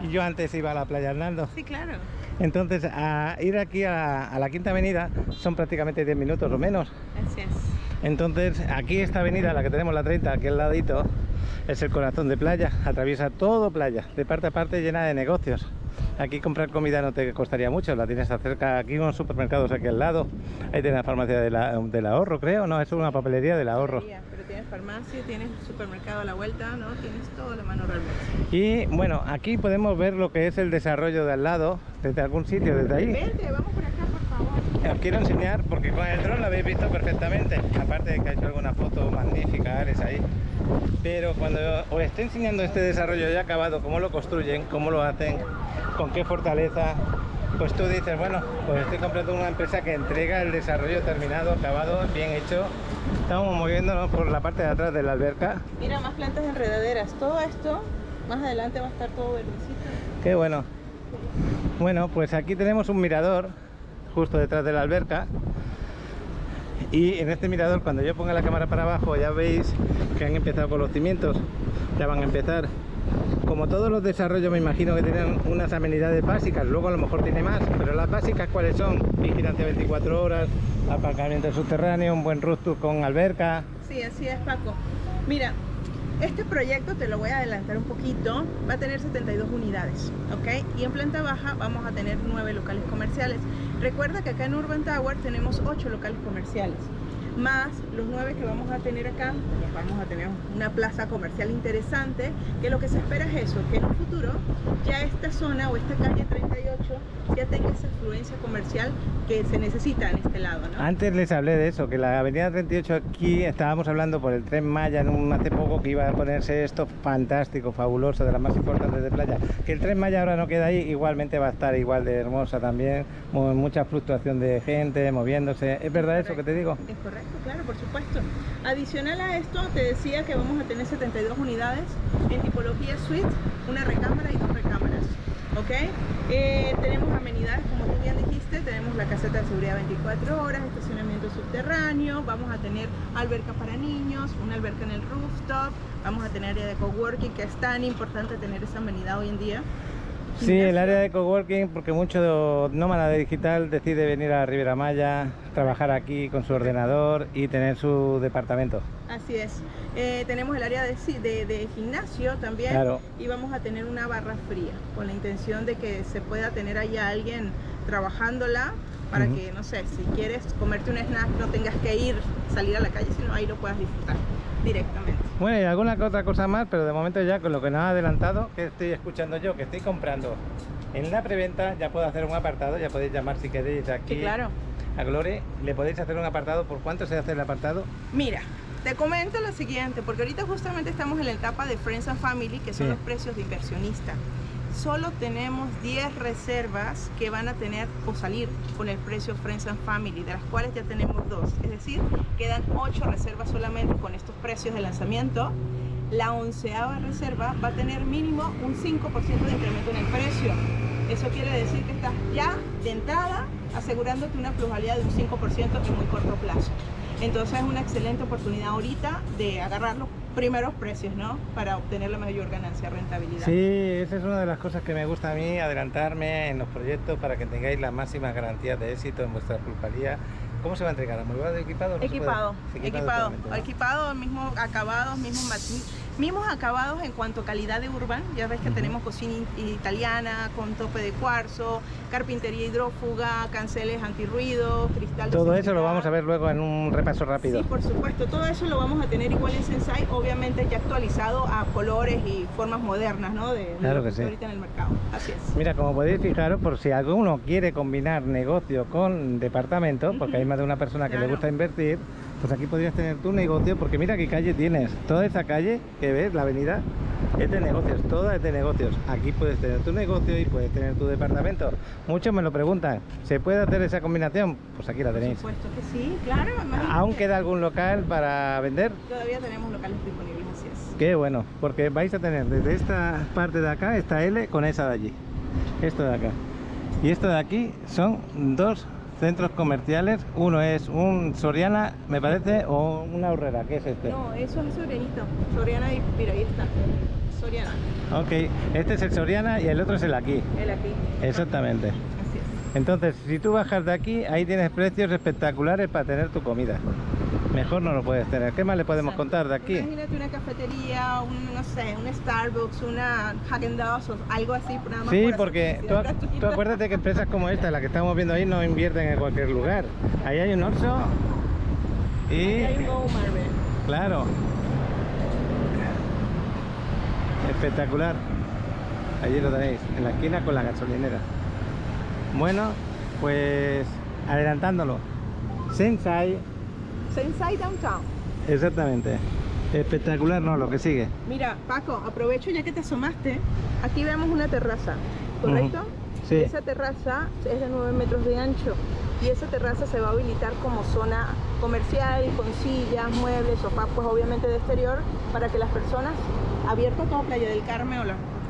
Y yo antes iba a la playa andando. Sí, claro. Entonces, a ir aquí a la Quinta Avenida son prácticamente 10 minutos o menos. Así es. Entonces, aquí esta avenida, la que tenemos la 30, aquí al ladito, es el corazón de playa. Atraviesa todo playa, de parte a parte llena de negocios. Aquí comprar comida no te costaría mucho, la tienes cerca, aquí unos supermercados aquí al lado. Ahí tienes la farmacia del ahorro, creo, no, es una papelería del ahorro. Pero tienes farmacia, tienes supermercado a la vuelta, ¿no? Tienes todo a la mano realmente. Y bueno, aquí podemos ver lo que es el desarrollo de al lado, desde algún sitio, desde ahí. Vente, vamos por acá, por favor. Os quiero enseñar, porque con el dron lo habéis visto perfectamente, aparte de que ha hecho alguna foto magnífica, Alex, ahí. Pero cuando os estoy enseñando este desarrollo ya acabado, cómo lo construyen, cómo lo hacen, con qué fortaleza, pues tú dices, bueno, pues estoy comprando una empresa que entrega el desarrollo terminado, acabado, bien hecho. Estamos moviéndonos por la parte de atrás de la alberca. Mira, más plantas de enredaderas. Todo esto, más adelante va a estar todo verdecito. Qué bueno. Bueno, pues aquí tenemos un mirador justo detrás de la alberca. Y en este mirador, cuando yo ponga la cámara para abajo, ya veis que han empezado con los cimientos. Ya van a empezar. Como todos los desarrollos, me imagino que tienen unas amenidades básicas. Luego a lo mejor tiene más, pero las básicas, ¿cuáles son? Vigilancia 24 horas, aparcamiento subterráneo, un buen rooftop con alberca. Sí, así es, Paco. Mira, este proyecto, te lo voy a adelantar un poquito, va a tener 72 unidades, ¿ok? Y en planta baja vamos a tener 9 locales comerciales. Recuerda que acá en Urban Tower tenemos 8 locales comerciales, más los 9 que vamos a tener acá. Vamos a tener una plaza comercial interesante, que lo que se espera es eso, que en un futuro ya esta zona o esta calle 38 ya tenga esa afluencia comercial que se necesita en este lado, ¿no? Antes les hablé de eso, que la avenida 38 aquí estábamos hablando por el Tren Maya hace poco, que iba a ponerse esto fantástico, fabuloso, de las más importantes de playa. Que el Tren Maya ahora no queda ahí, igualmente va a estar igual de hermosa también, mucha fluctuación de gente moviéndose. ¿Es verdad eso que te digo? Es correcto, claro, por supuesto. Adicional a esto, te decía que vamos a tener 72 unidades en tipología suite, una recámara y 2 recámaras, ¿ok? Tenemos amenidades, como tú bien dijiste, tenemos la caseta de seguridad 24 horas, estacionamiento subterráneo, vamos a tener alberca para niños, una alberca en el rooftop, vamos a tener área de coworking, que es tan importante tener esa amenidad hoy en día. Sí, el área de coworking, porque mucho nómada digital decide venir a Riviera Maya, trabajar aquí con su ordenador y tener su departamento. Así es. Tenemos el área de gimnasio también, claro. Y vamos a tener una barra fría con la intención de que se pueda tener ahí a alguien trabajándola para que, no sé, si quieres comerte un snack no tengas que salir a la calle, sino ahí lo puedas disfrutar directamente. Bueno, y alguna otra cosa más, pero de momento ya con lo que nos ha adelantado, que estoy escuchando yo, que estoy comprando en la preventa, ya puedo hacer un apartado, ya podéis llamar si queréis aquí. Sí, claro. A Glory, le podéis hacer un apartado. ¿Por cuánto se hace el apartado? Mira, te comento lo siguiente, porque ahorita justamente estamos en la etapa de Friends and Family, que son los precios de inversionista. Solo tenemos 10 reservas que van a tener o salir con el precio Friends and Family, de las cuales ya tenemos 2. Es decir, quedan 8 reservas solamente con estos precios de lanzamiento. La 11ª reserva va a tener mínimo un 5% de incremento en el precio. Eso quiere decir que estás ya de entrada asegurándote una plusvalía de un 5% en muy corto plazo. Entonces es una excelente oportunidad ahorita de agarrar los primeros precios, ¿no? Para obtener la mayor ganancia, rentabilidad. Sí, esa es una de las cosas que me gusta a mí, adelantarme en los proyectos para que tengáis las máximas garantías de éxito en vuestra plusvalía. ¿Cómo se va a entregar? ¿Homologado, equipado? Equipado, mismos acabados, mismos acabados en cuanto a calidad de Urban. Ya ves que tenemos cocina italiana con tope de cuarzo, carpintería hidrófuga, canceles antirruido, cristal. Todo eso lo vamos a ver luego en un repaso rápido. Sí, por supuesto, todo eso lo vamos a tener igual en Sensai, obviamente ya actualizado a colores y formas modernas, ¿no? Claro que sí. Ahorita en el mercado. Así es. Mira, como podéis fijaros, por si alguno quiere combinar negocio con departamento, porque hay más de una persona que le gusta invertir, pues aquí podrías tener tu negocio, porque mira qué calle tienes. Toda esa calle que ves, la avenida, es de negocios, toda es de negocios. Aquí puedes tener tu negocio y puedes tener tu departamento. Muchos me lo preguntan, ¿se puede hacer esa combinación? Pues aquí la tenéis. Por supuesto que sí, claro. ¿Aún queda algún local para vender? Todavía tenemos locales disponibles, así es. Qué bueno, porque vais a tener desde esta parte de acá, esta L, con esa de allí. Esto de acá. Y esto de aquí son 2 centros comerciales. Uno es un Soriana, me parece, o una Aurrera. ¿Qué es este? No, eso es Sorianito. Soriana, mira, ahí está. Soriana. Ok, este es el Soriana y el otro es el aquí. El aquí. Exactamente. Así es. Entonces, si tú bajas de aquí, ahí tienes precios espectaculares para tener tu comida. Mejor no lo puedes tener. ¿Qué más le podemos contar de aquí? Imagínate una cafetería, no sé, un Starbucks, una Häagen-Dazs o algo así. Nada más Sí, por porque tú acuérdate que empresas como esta, la que estamos viendo ahí, no invierten en cualquier lugar. Ahí hay un Oxxo y... Ahí hay un Walmart. Claro. Espectacular. Allí lo tenéis, en la esquina con la gasolinera. Bueno, pues adelantándolo. Sensai. Sensai Downtown. Exactamente. Espectacular, no, lo que sigue. Mira, Paco, aprovecho ya que te asomaste. Aquí vemos una terraza, ¿correcto? Sí. Esa terraza es de 9 metros de ancho y esa terraza se va a habilitar como zona comercial, con sillas, muebles, sofás, pues obviamente de exterior, para que las personas, abierto a toda Playa del Carmen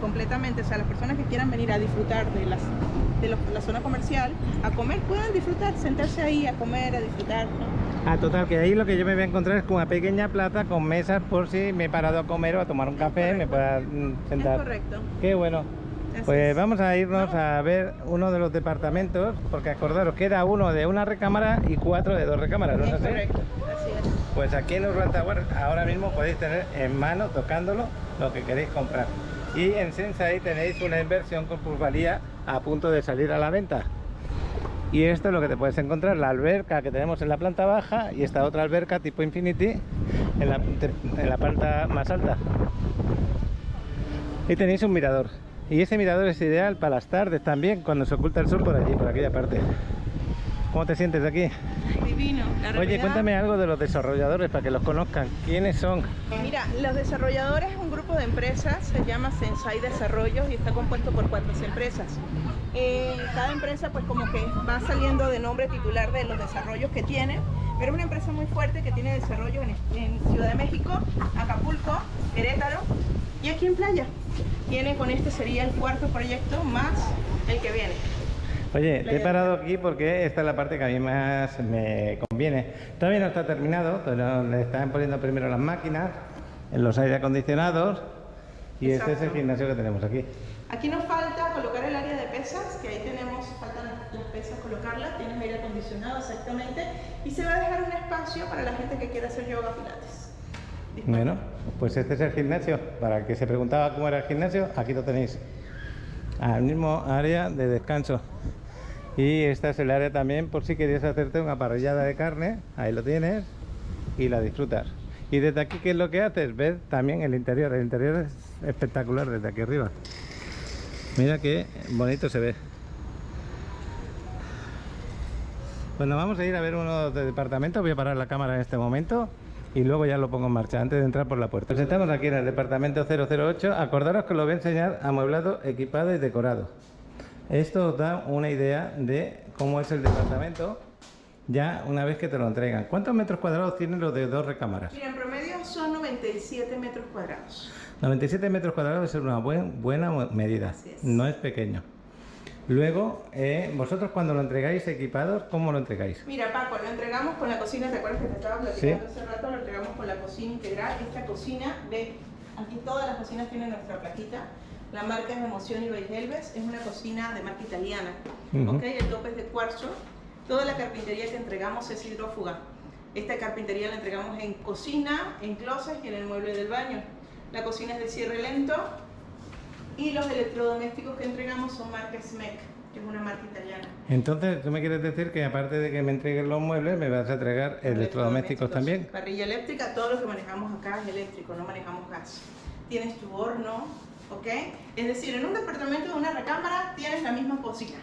completamente, o sea, las personas que quieran venir a disfrutar de la zona comercial, a comer, puedan disfrutar, sentarse ahí a comer, a disfrutar, ¿no? Ah, total, que ahí lo que yo me voy a encontrar es con una pequeña plaza con mesas por si me he parado a comer o a tomar un café, me pueda sentar. Es correcto. Qué bueno. Así Pues es. vamos a irnos a ver uno de los departamentos, porque acordaros, queda uno de una recámara y 4 de 2 recámaras, ¿no es Es así? correcto, así es. Pues aquí en Urban Tower ahora mismo podéis tener en mano, tocándolo, lo que queréis comprar. Y en Sensai tenéis una inversión con plusvalía a punto de salir a la venta. Y esto es lo que te puedes encontrar, la alberca que tenemos en la planta baja y esta otra alberca tipo Infinity en la planta más alta. Y tenéis un mirador. Y ese mirador es ideal para las tardes también, cuando se oculta el sol por allí, por aquella parte. ¿Cómo te sientes aquí? Divino. La Oye, realidad- cuéntame algo de los desarrolladores para que los conozcan. ¿Quiénes son? Mira, los desarrolladores es un grupo de empresas, se llama Sensai Desarrollos y está compuesto por 4 empresas. Cada empresa pues como que va saliendo de nombre titular de los desarrollos que tiene, pero es una empresa muy fuerte que tiene desarrollos en Ciudad de México, Acapulco, Querétaro y aquí en Playa. Tiene con este sería el 4.º proyecto más el que viene. Oye, te he parado aquí porque esta es la parte que a mí más me conviene. Todavía no está terminado, todavía le están poniendo primero las máquinas, en los aire acondicionados y este es el Exacto. gimnasio que tenemos aquí. Aquí nos falta colocar el área de pesas, que ahí tenemos, faltan las pesas colocarlas, tienes aire acondicionado exactamente, y se va a dejar un espacio para la gente que quiera hacer yoga pilates. Bueno, pues este es el gimnasio. Para el que se preguntaba cómo era el gimnasio, aquí lo tenéis. Al mismo área de descanso. Y esta es el área también por si querías hacerte una parrillada de carne, ahí lo tienes y la disfrutas. Y desde aquí, ¿qué es lo que haces? Ves también el interior es espectacular desde aquí arriba. Mira qué bonito se ve. Bueno, vamos a ir a ver uno de departamentos, voy a parar la cámara en este momento y luego ya lo pongo en marcha antes de entrar por la puerta. Pues estamos aquí en el departamento 008, acordaros que os lo voy a enseñar amueblado, equipado y decorado. Esto os da una idea de cómo es el departamento ya una vez que te lo entregan. ¿Cuántos metros cuadrados tienen los de 2 recámaras? Mira, en promedio son 97 metros cuadrados. 97 metros cuadrados es una buena medida, Así es. no es pequeño. Luego, vosotros cuando lo entregáis equipados, ¿cómo lo entregáis? Mira, Paco, lo entregamos con la cocina, ¿te acuerdas que te estaba platicando hace rato? Lo entregamos con la cocina integral. Esta cocina, ve, aquí todas las cocinas tienen nuestra plaquita. La marca es Emoción y Helves, es una cocina de marca italiana. Ujú. ¿Ok? El tope es de cuarzo. Toda la carpintería que entregamos es hidrófuga. Esta carpintería la entregamos en cocina, en closet y en el mueble del baño. La cocina es de cierre lento y los electrodomésticos que entregamos son marca SMEC, que es una marca italiana. Entonces, ¿tú me quieres decir que aparte de que me entreguen los muebles, me vas a entregar electrodomésticos también? Parrilla eléctrica, todo lo que manejamos acá es eléctrico, no manejamos gas. Tienes tu horno, ¿ok? Es decir, en un departamento de una recámara tienes la misma cocina.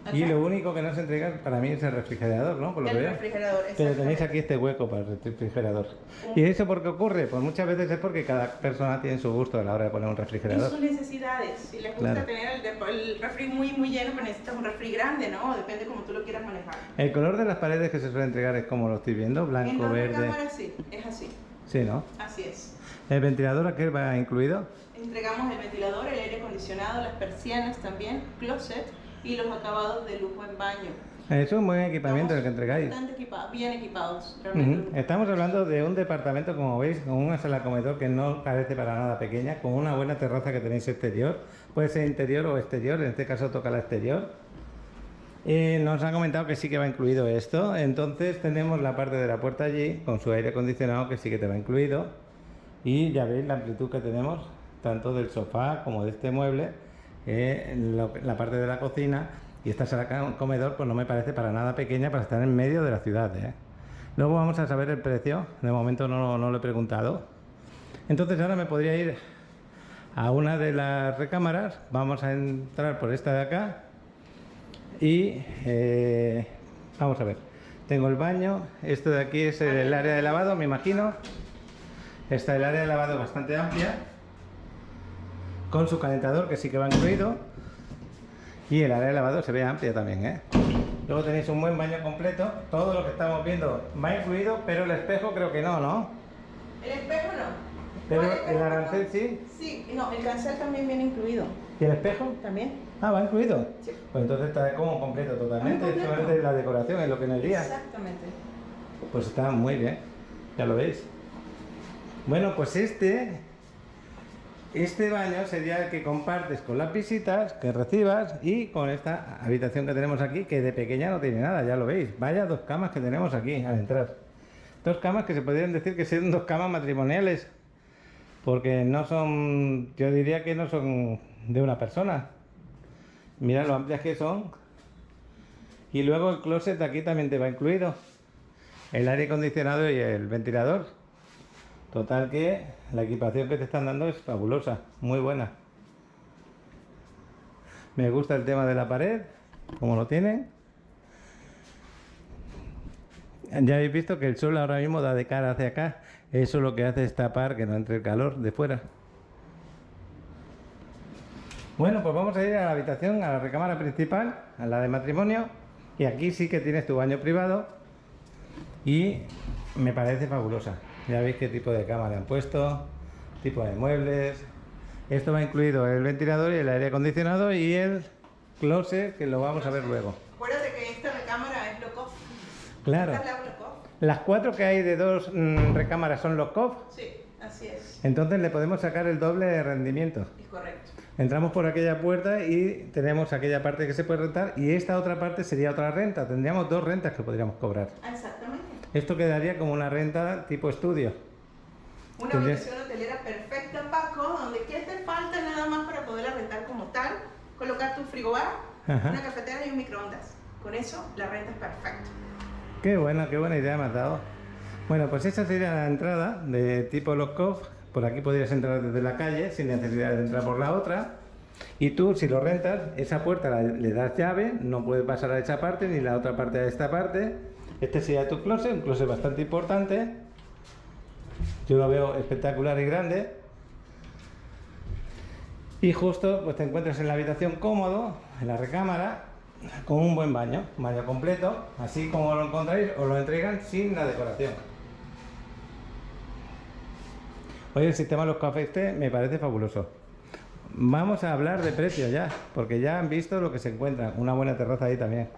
¿ok? Y lo único que no se entrega para mí es el refrigerador, ¿no? Por lo que El veo. refrigerador, Pero tenéis exactamente. aquí este hueco para el refrigerador. ¿Y eso por qué ocurre? Pues muchas veces es porque cada persona tiene su gusto a la hora de poner un Y refrigerador. sus necesidades. Si les gusta Claro. tener el refri muy lleno, pero necesitas un refri grande, ¿no? Depende como tú lo quieras manejar. El color de las paredes que se suele entregar es como lo estoy viendo, En blanco, la verde. recámara sí, es así. Sí, ¿no? Así es. ¿El ventilador aquel va incluido? Entregamos el ventilador, el aire acondicionado, las persianas también, closet y los acabados de lujo en baño. Es un buen equipamiento el que entregáis. Bastante equipados, bien equipados, Ujú. realmente. Estamos hablando de un departamento, como veis, con una sala comedor que no parece para nada pequeña, con una buena terraza que tenéis exterior. Puede ser interior o exterior, en este caso toca la exterior. Nos han comentado que sí que va incluido esto, entonces tenemos la parte de la puerta allí, con su aire acondicionado que sí que te va incluido. Y ya veis la amplitud que tenemos, tanto del sofá como de este mueble, la parte de la cocina. Y esta sala comedor pues no me parece para nada pequeña para estar en medio de la ciudad, ¿eh? Luego vamos a saber el precio, de momento no lo he preguntado. Entonces ahora me podría ir a una de las recámaras, vamos a entrar por esta de acá y vamos a ver. Tengo el baño, esto de aquí es el área de lavado, me imagino. Está el área de lavado bastante amplia, con su calentador que sí que va incluido. Y el área de lavado se ve amplia también, ¿eh? Luego tenéis un buen baño completo. Todo lo que estamos viendo va incluido, pero el espejo creo que no, ¿no? El espejo no. Pero No, espejo el no. arancel sí. Sí, no, el cancel también viene incluido. ¿Y el espejo? ¿También? Ah, va incluido. Sí. Pues entonces está como completo totalmente. Completo. Solamente la decoración es lo que no iría. Exactamente. Pues está muy bien. Ya lo veis. Bueno, pues este baño sería el que compartes con las visitas que recibas y con esta habitación que tenemos aquí, que de pequeña no tiene nada, ya lo veis. Vaya 2 camas que tenemos aquí al entrar. 2 camas que se podrían decir que son 2 camas matrimoniales, porque no son, yo diría que no son de una persona. Mira lo amplias que son. Y luego el closet de aquí también te va incluido. El aire acondicionado y el ventilador. Total que la equipación que te están dando es fabulosa, muy buena. Me gusta el tema de la pared, como lo tienen. Ya habéis visto que el sol ahora mismo da de cara hacia acá. Eso lo que hace es tapar que no entre el calor de fuera. Bueno, pues vamos a ir a la habitación, a la recámara principal, a la de matrimonio. Y aquí sí que tienes tu baño privado. Y me parece fabulosa. Ya veis qué tipo de cama le han puesto, tipo de muebles. Esto va incluido el ventilador y el aire acondicionado y el closet, que lo vamos a ver luego. Acuérdate que esta recámara es lock-off. Claro. Esta es la lock-off. Las 4 que hay de 2 recámaras son lock-off. Sí, así es. Entonces le podemos sacar el doble de rendimiento. Es correcto. Entramos por aquella puerta y tenemos aquella parte que se puede rentar y esta otra parte sería otra renta. Tendríamos 2 rentas que podríamos cobrar. Exactamente. Esto quedaría como una renta tipo estudio. Una Tendrías- habitación hotelera perfecta, Paco, donde ¿qué te falta nada más para poderla rentar como tal? Colocar tu frigobar, Ajá. una cafetera y un microondas. Con eso la renta es perfecta. Qué buena idea me has dado. Bueno, pues esa sería la entrada de tipo lock-off. Por aquí podrías entrar desde la calle sin necesidad de entrar por la otra. Y tú, si lo rentas, esa puerta le das llave, no puedes pasar a esa parte ni la otra parte a esta parte. Este sería tu closet, un closet bastante importante. Yo lo veo espectacular y grande. Y justo pues te encuentras en la habitación cómodo, en la recámara, con un buen baño completo, así como lo encontráis, os lo entregan sin la decoración. Oye, el sistema de los cafés este me parece fabuloso. Vamos a hablar de precio ya, porque ya han visto lo que se encuentra. Una buena terraza ahí también.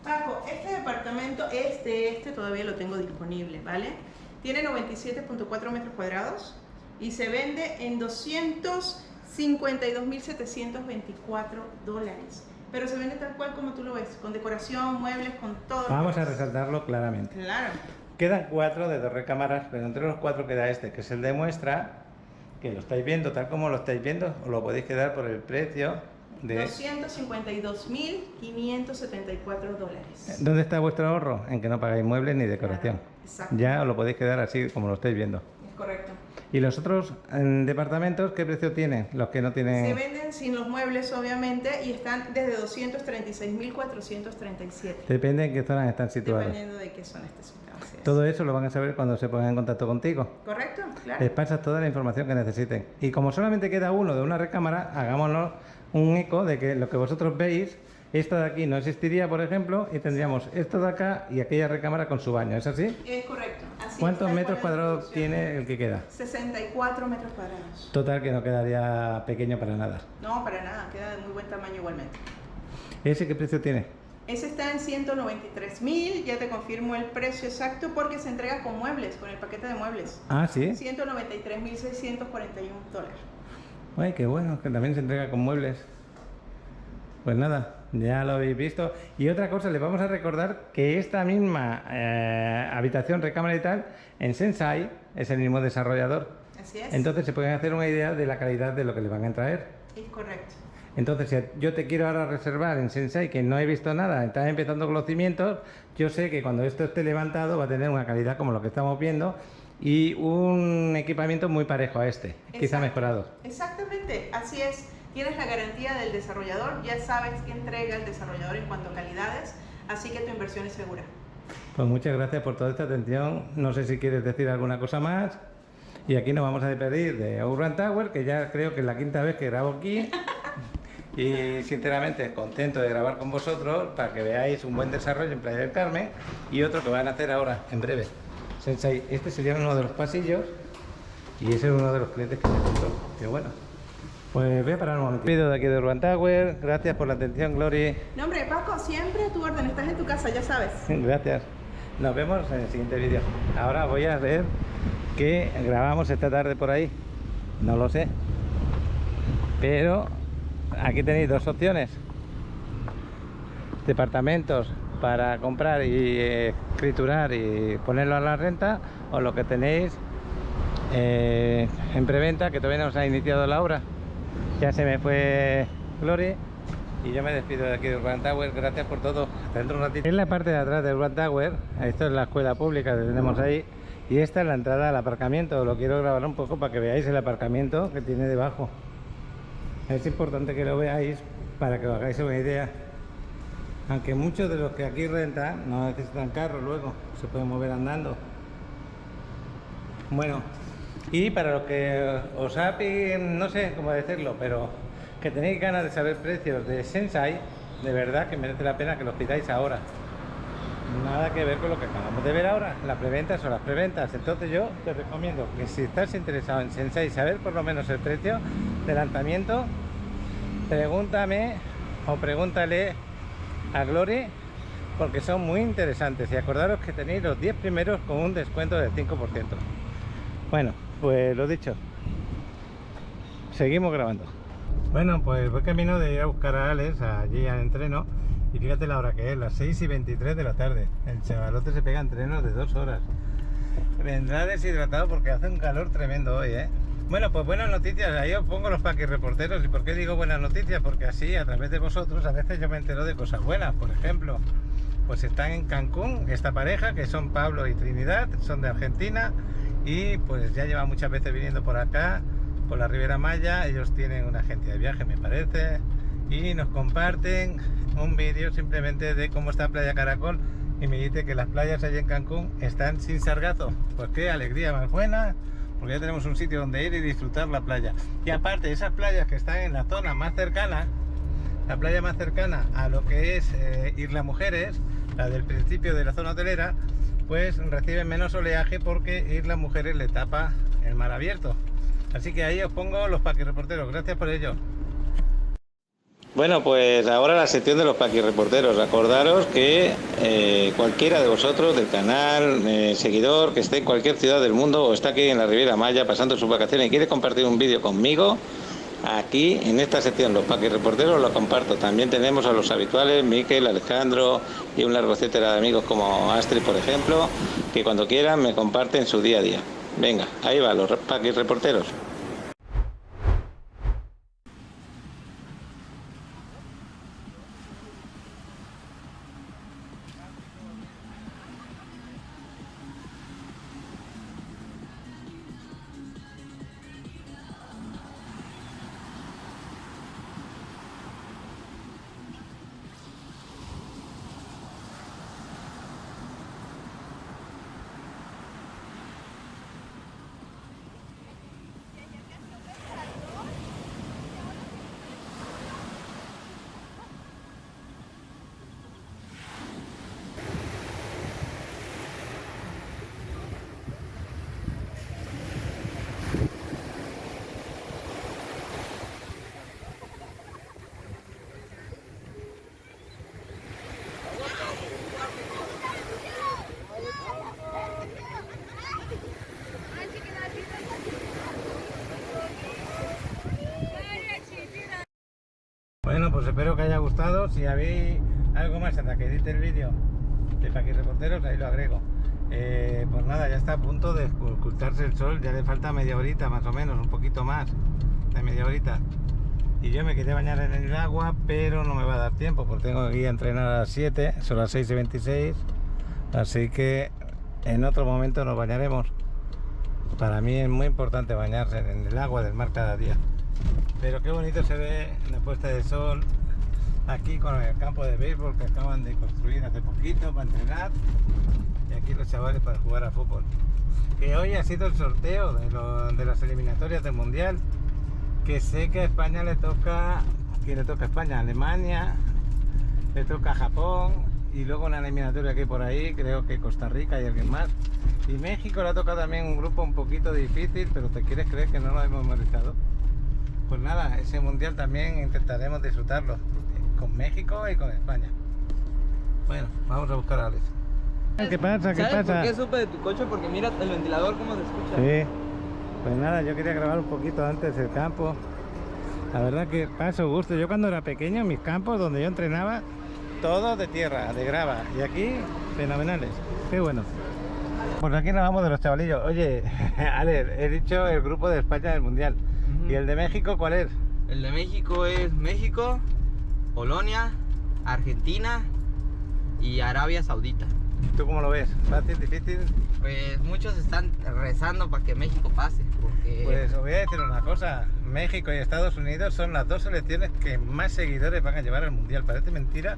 Paco, este departamento, este todavía lo tengo disponible, ¿vale? Tiene 97.4 metros cuadrados y se vende en $252.724. Pero se vende tal cual como tú lo ves, con decoración, muebles, con todo. Vamos a resaltarlo claramente. Claro. Quedan 4 de 2 recámaras, pero entre los 4 queda este, que es el de muestra, que lo estáis viendo tal como lo estáis viendo, os lo podéis quedar por el precio de... $252.574. ¿Dónde está vuestro ahorro? En que no pagáis muebles ni decoración. Claro, exacto. Ya os lo podéis quedar así como lo estáis viendo. Es correcto. ¿Y los otros departamentos qué precio tienen? Los que no Se tienen... venden sin los muebles, obviamente, y están desde $236.437. Depende en qué zonas están situados. Dependiendo de qué zona estés ubicado. Así es. Todo eso lo van a saber cuando se pongan en contacto contigo. ¿Correcto? Claro. Les pasas toda la información que necesiten. Y como solamente queda uno de una recámara, hagámonos un eco de que lo que vosotros veis, esta de aquí no existiría, por ejemplo, y tendríamos esto de acá y aquella recámara con su baño. ¿Es así? Es correcto. Así ¿Cuántos tal metros cual la cuadrados distribución. tiene el que queda? 64 metros cuadrados. Total, que no quedaría pequeño para nada. No, para nada, queda de muy buen tamaño igualmente. ¿Ese qué precio tiene? Ese está en 193.000, ya te confirmo el precio exacto porque se entrega con muebles, con el paquete de muebles. Ah, sí. $193.641. Ay, qué bueno, que también se entrega con muebles. Pues nada, ya lo habéis visto. Y otra cosa, les vamos a recordar que esta misma habitación, recámara y tal, en Sensai es el mismo desarrollador. Así es. Entonces se pueden hacer una idea de la calidad de lo que le van a traer. Es correcto. Entonces, si yo te quiero ahora reservar en Sensai, que no he visto nada, estás empezando con los cimientos, yo sé que cuando esto esté levantado va a tener una calidad como lo que estamos viendo y un equipamiento muy parejo a este, quizá Exacto. mejorado. Exactamente, así es. Tienes la garantía del desarrollador, ya sabes qué entrega el desarrollador en cuanto a calidades, así que tu inversión es segura. Pues muchas gracias por toda esta atención. No sé si quieres decir alguna cosa más. Y aquí nos vamos a despedir de Urban Tower, que ya creo que es la 5ª vez que grabo aquí. Y sinceramente contento de grabar con vosotros para que veáis un buen desarrollo en Playa del Carmen y otro que van a hacer ahora en breve. Sensei, este sería uno de los pasillos y ese es uno de los clientes que me contó. Que bueno, pues voy a parar un momento. Vídeo de aquí de Urban Tower, gracias por la atención, Glory. No, hombre, Paco, siempre a tu orden, estás en tu casa, ya sabes. Gracias. Nos vemos en el siguiente vídeo. Ahora voy a ver qué grabamos esta tarde por ahí. No lo sé. Pero aquí tenéis dos opciones. Departamentos para comprar y escriturar y ponerlo a la renta, o lo que tenéis en preventa, que todavía no se ha iniciado la obra. Ya se me fue Glory y yo me despido de aquí de Urban Tower. Gracias por todo. Hasta dentro de un ratito. En la parte de atrás de Urban Tower, esto es la escuela pública que tenemos ahí, y esta es la entrada al aparcamiento. Lo quiero grabar un poco para que veáis el aparcamiento que tiene debajo. Es importante que lo veáis para que os hagáis una idea. Aunque muchos de los que aquí rentan no necesitan carro, luego se pueden mover andando. Bueno, y para los que os ha pedido, no sé cómo decirlo, pero que tenéis ganas de saber precios de Sensai, de verdad que merece la pena que los pidáis ahora. Nada que ver con lo que acabamos de ver ahora. Las preventas son las preventas. Entonces yo te recomiendo que si estás interesado en Sensai, saber por lo menos el precio de lanzamiento, pregúntame o pregúntale a Glory, porque son muy interesantes. Y acordaros que tenéis los 10 primeros con un descuento del 5%. Bueno, pues lo dicho, seguimos grabando. Bueno, pues voy camino de ir a buscar a Alex allí al entreno. Y fíjate la hora que es, las 6:23 de la tarde. El chavalote se pega entrenos de 2 horas. Vendrá deshidratado porque hace un calor tremendo hoy, ¿eh? Bueno, pues buenas noticias. Ahí os pongo los Paqui reporteros. ¿Y por qué digo buenas noticias? Porque así, a través de vosotros, a veces yo me entero de cosas buenas. Por ejemplo, pues están en Cancún esta pareja, que son Pablo y Trinidad, son de Argentina, y pues ya llevan muchas veces viniendo por acá, por la Riviera Maya. Ellos tienen una agencia de viaje, me parece, y nos comparten un vídeo simplemente de cómo está Playa Caracol, y me dice que las playas allí en Cancún están sin sargazo. Pues qué alegría más buena, porque ya tenemos un sitio donde ir y disfrutar la playa. Y aparte, esas playas que están en la zona más cercana, la playa más cercana a lo que es Isla Mujeres, la del principio de la zona hotelera, pues reciben menos oleaje porque Isla Mujeres le tapa el mar abierto. Así que ahí os pongo los Paqui reporteros. Gracias por ello. Bueno, pues ahora la sección de los Paqui reporteros. Acordaros que cualquiera de vosotros del canal, seguidor, que esté en cualquier ciudad del mundo o está aquí en la Riviera Maya pasando sus vacaciones y quiere compartir un vídeo conmigo, aquí en esta sección los Paqui reporteros lo comparto. También tenemos a los habituales, Miquel, Alejandro y un largo etcétera de amigos como Astrid, por ejemplo, que cuando quieran me comparten su día a día. Venga, ahí va los Paqui reporteros. Bueno, pues espero que haya gustado. Si habéis algo más hasta que edite el vídeo de Paqui reporteros, ahí lo agrego. Pues nada, ya está a punto de ocultarse el sol. Ya le falta media horita más o menos, un poquito más de media horita. Y yo me quería bañar en el agua, pero no me va a dar tiempo porque tengo que ir a entrenar a las 7, son las 6:26. Así que en otro momento nos bañaremos. Para mí es muy importante bañarse en el agua del mar cada día. Pero qué bonito se ve la puesta de sol aquí con el campo de béisbol que acaban de construir hace poquito para entrenar, y aquí los chavales para jugar a fútbol. Que hoy ha sido el sorteo de las eliminatorias del Mundial, que sé que a España le toca ¿Quién le toca a España? Alemania, le toca a Japón y luego una eliminatoria que hay por ahí, creo que Costa Rica y alguien más. Y México le ha tocado también un grupo un poquito difícil, pero ¿te quieres creer que no lo hemos memorizado? Pues nada, ese mundial también intentaremos disfrutarlo con México y con España. Bueno, vamos a buscar a Alex. ¿Qué pasa? ¿Qué ¿Sabes pasa? por qué supe de tu coche? Porque mira el ventilador cómo se escucha. Sí, pues nada, yo quería grabar un poquito antes el campo. La verdad que paso gusto. Yo cuando era pequeño, mis campos donde yo entrenaba, todos de tierra, de grava. Y aquí, fenomenales. Qué bueno. Pues aquí nos vamos de los chavalillos. Oye, Ale, he dicho el grupo de España del Mundial. ¿Y el de México cuál es? El de México es México, Polonia, Argentina y Arabia Saudita. ¿Tú cómo lo ves? ¿Fácil, difícil? Pues muchos están rezando para que México pase, porque Pues os voy a decir una cosa. México y Estados Unidos son las dos selecciones que más seguidores van a llevar al Mundial. Parece mentira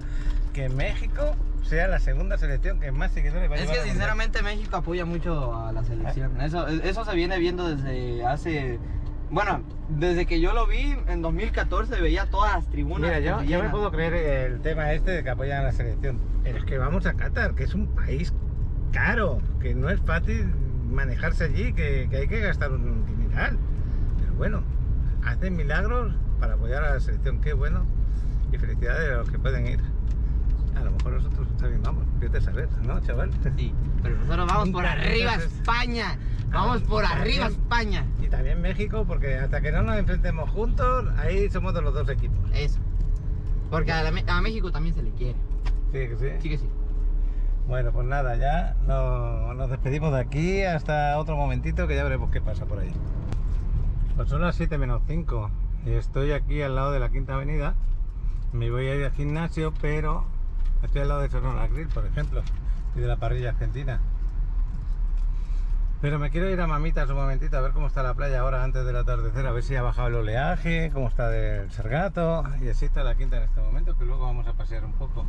que México sea la segunda selección que más seguidores va a es llevar que al Mundial. sinceramente México apoya mucho a la selección. Eso se viene viendo desde hace... Bueno, desde que yo lo vi en 2014 veía todas las tribunas. Mira, yo me llenas. puedo creer el tema este de que apoyan a la selección. Pero es que vamos a Qatar, que es un país caro, que no es fácil manejarse allí, que hay que gastar un dineral. Pero bueno, hacen milagros para apoyar a la selección, qué bueno. Y felicidades a los que pueden ir. A lo mejor nosotros también vamos, vete a saber, ¿no, chaval? Sí, pero nosotros vamos por arriba Entonces- España. Vamos por arriba España. Y también México, porque hasta que no nos enfrentemos juntos, ahí somos de los dos equipos. Eso. Porque a México también se le quiere. Sí, que sí. Sí que sí. Bueno, pues nada, ya nos despedimos de aquí hasta otro momentito que ya veremos qué pasa por ahí. Pues son las 7 menos 5 y estoy aquí al lado de la Quinta Avenida. Me voy a ir al gimnasio, pero estoy al lado de Sonora Grill, por ejemplo, y de la parrilla argentina. Pero me quiero ir a Mamitas un momentito a ver cómo está la playa ahora antes del atardecer, a ver si ha bajado el oleaje, cómo está del Sargato, y así está la Quinta en este momento, que luego vamos a pasear un poco.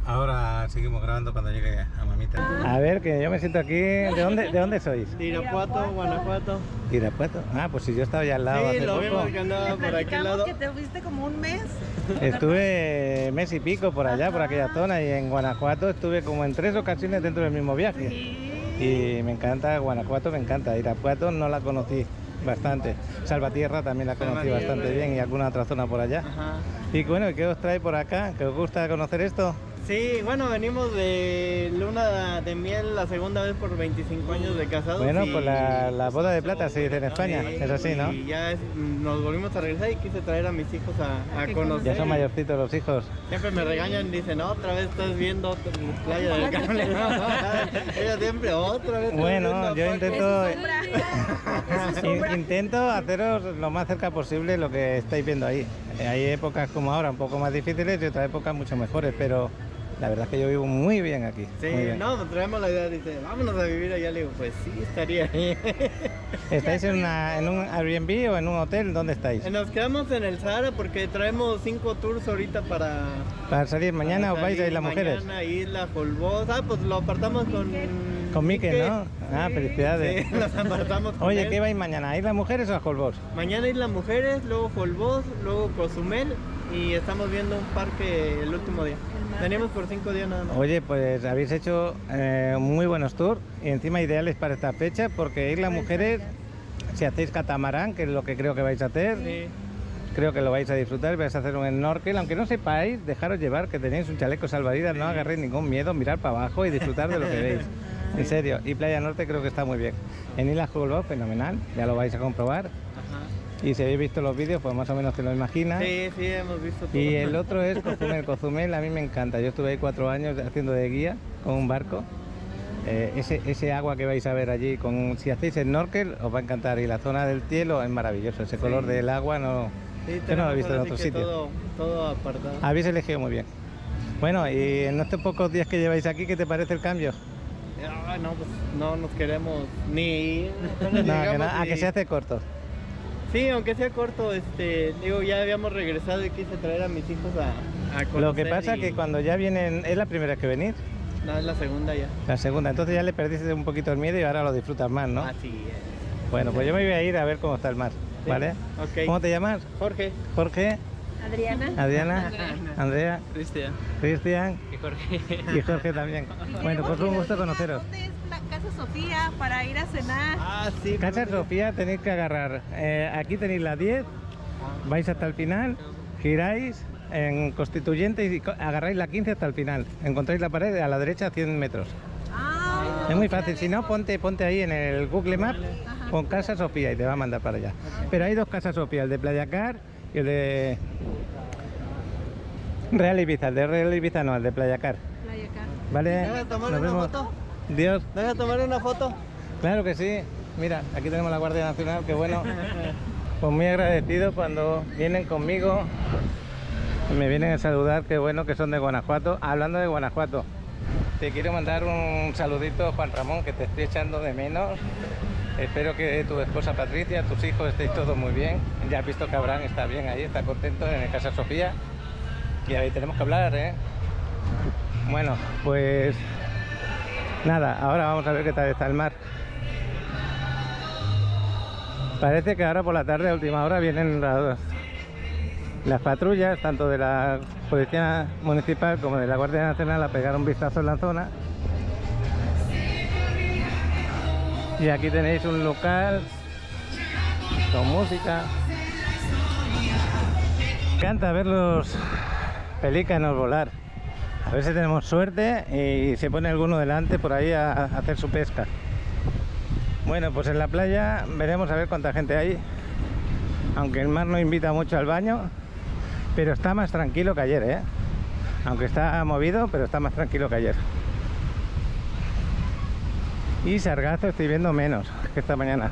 Ahora seguimos grabando cuando llegue a Mamita. A ver, que yo me siento aquí. ¿De dónde sois? De Irapuato, Guanajuato. Irapuato. Ah, pues si yo estaba ya al lado Sí, hace lo poco. vimos que andaba por aquel lado. que te fuiste como un mes. Estuve mes y pico por allá, por aquella zona, y en Guanajuato estuve como en 3 ocasiones dentro del mismo viaje. Y me encanta Guanajuato, me encanta. Irapuato no la conocí bastante. Salvatierra también la conocí Salvatierra. bastante bien, y alguna otra zona por allá. Ajá. Y bueno, ¿qué os trae por acá? ¿Que os gusta conocer esto? Sí, bueno, venimos de luna de miel la segunda vez por 25 años de casados. Bueno, y- pues la boda de plata se dice en España, Sí, es así, ¿no? Y ya nos volvimos a regresar y quise traer a mis hijos a conocer. Ya son mayorcitos los hijos. Siempre me regañan y dicen, otra vez estás viendo Playa del Carmen. Ella siempre, otra vez. estás Bueno, viendo yo Paco". intento haceros lo más cerca posible lo que estáis viendo ahí. Hay épocas como ahora un poco más difíciles y otras épocas mucho mejores, pero la verdad es que yo vivo muy bien aquí. Sí, muy bien. no, pues traemos la idea, dice, vámonos a vivir allá. Le digo, pues sí, estaría bien. ¿Estáis en un Airbnb o en un hotel? ¿Dónde estáis? Nos quedamos en el Sahara porque traemos 5 tours ahorita para... ¿Para salir mañana para os vais a salir Isla Mujeres? Mañana, Isla Holbox. Ah, pues lo apartamos Con Miquel, ¿no? Ah, felicidades. Sí, nos apartamos con Oye, él. ¿qué vais mañana? ¿A Isla Mujeres o a Holbox? Mañana Isla Mujeres, luego Holbox, luego Cozumel y estamos viendo un parque el último día. Venimos por 5 días nada más. Oye, pues habéis hecho muy buenos tours y encima ideales para esta fecha, porque Isla Mujeres, si hacéis catamarán, que es lo que creo que vais a hacer, Sí. creo que lo vais a disfrutar, vais a hacer un snorkel, aunque no sepáis, dejaros llevar, que tenéis un chaleco salvavidas, no agarréis ningún miedo, mirar para abajo y disfrutar de lo que veis. En serio, y Playa Norte creo que está muy bien. En Isla Holbox, fenomenal, ya lo vais a comprobar. Ajá. Y si habéis visto los vídeos, pues más o menos te lo imaginas. Sí, sí, hemos visto todo. Y el otro es Cozumel. Cozumel a mí me encanta. Yo estuve ahí 4 años haciendo de guía con un barco. Ese agua que vais a ver allí, si hacéis snorkel, os va a encantar. Y la zona del cielo es maravilloso. Ese color del agua no, Sí, yo no lo he tenemos visto en ahora sí otro que sitio. Todo apartado. Habéis elegido muy bien. Bueno, y en estos pocos días que lleváis aquí, ¿qué te parece el cambio? Ah, no, pues no nos queremos ni ir. A que se hace corto. Sí, aunque sea corto, digo, ya habíamos regresado y quise traer a mis hijos a conocer. Lo que pasa y- que cuando ya vienen, ¿es la primera vez que venís? No, es la segunda ya. La segunda, entonces ya le perdiste un poquito el miedo y ahora lo disfrutas más, ¿no? Así es. Bueno, pues yo me voy a ir a ver cómo está el mar, ¿vale? Ok. ¿Cómo te llamas? Jorge. Jorge, Adriana. Adriana, Andrea, Cristian. Cristian Y Jorge. y Jorge también. Bueno, pues un gusto conoceros. ¿Dónde es la Casa Sofía para ir a cenar? Ah, sí. Casa Sofía tenéis que agarrar, aquí tenéis la 10, vais hasta el final, giráis en Constituyente y agarráis la 15 hasta el final. Encontráis la pared a la derecha a 100 metros. Ah, Es muy fácil, si no ponte ahí en el Google Maps, pon Casa Sofía y te va a mandar para allá. Pero hay dos Casas Sofía, el de Playa Car y el de Real Ibiza. El de Real Ibiza no, el de Playa Car. Playa Car. ¿Vale? ¿Deja tomar Nos una vemos. foto? Dios, ¿Deja tomar una foto? claro que sí. Mira, aquí tenemos la Guardia Nacional, que bueno. Pues muy agradecido cuando vienen conmigo, me vienen a saludar, qué bueno que son de Guanajuato. Hablando de Guanajuato, te quiero mandar un saludito, Juan Ramón, que te estoy echando de menos. Espero que tu esposa Patricia, tus hijos estéis todos muy bien. Ya has visto que Abraham está bien ahí, está contento en el Casa Sofía. Y ahí tenemos que hablar, ¿eh? Bueno, pues nada, ahora vamos a ver qué tal está el mar. Parece que ahora por la tarde, a última hora, vienen las patrullas, tanto de la Policía Municipal como de la Guardia Nacional, a pegar un vistazo en la zona. Y aquí tenéis un local con música. Me encanta ver los pelícanos volar. A ver si tenemos suerte y se pone alguno delante por ahí a hacer su pesca. Bueno, pues en la playa veremos a ver cuánta gente hay. Aunque el mar no invita mucho al baño, pero está más tranquilo que ayer, ¿eh? Aunque está movido, pero está más tranquilo que ayer. Y sargazo estoy viendo menos que esta mañana.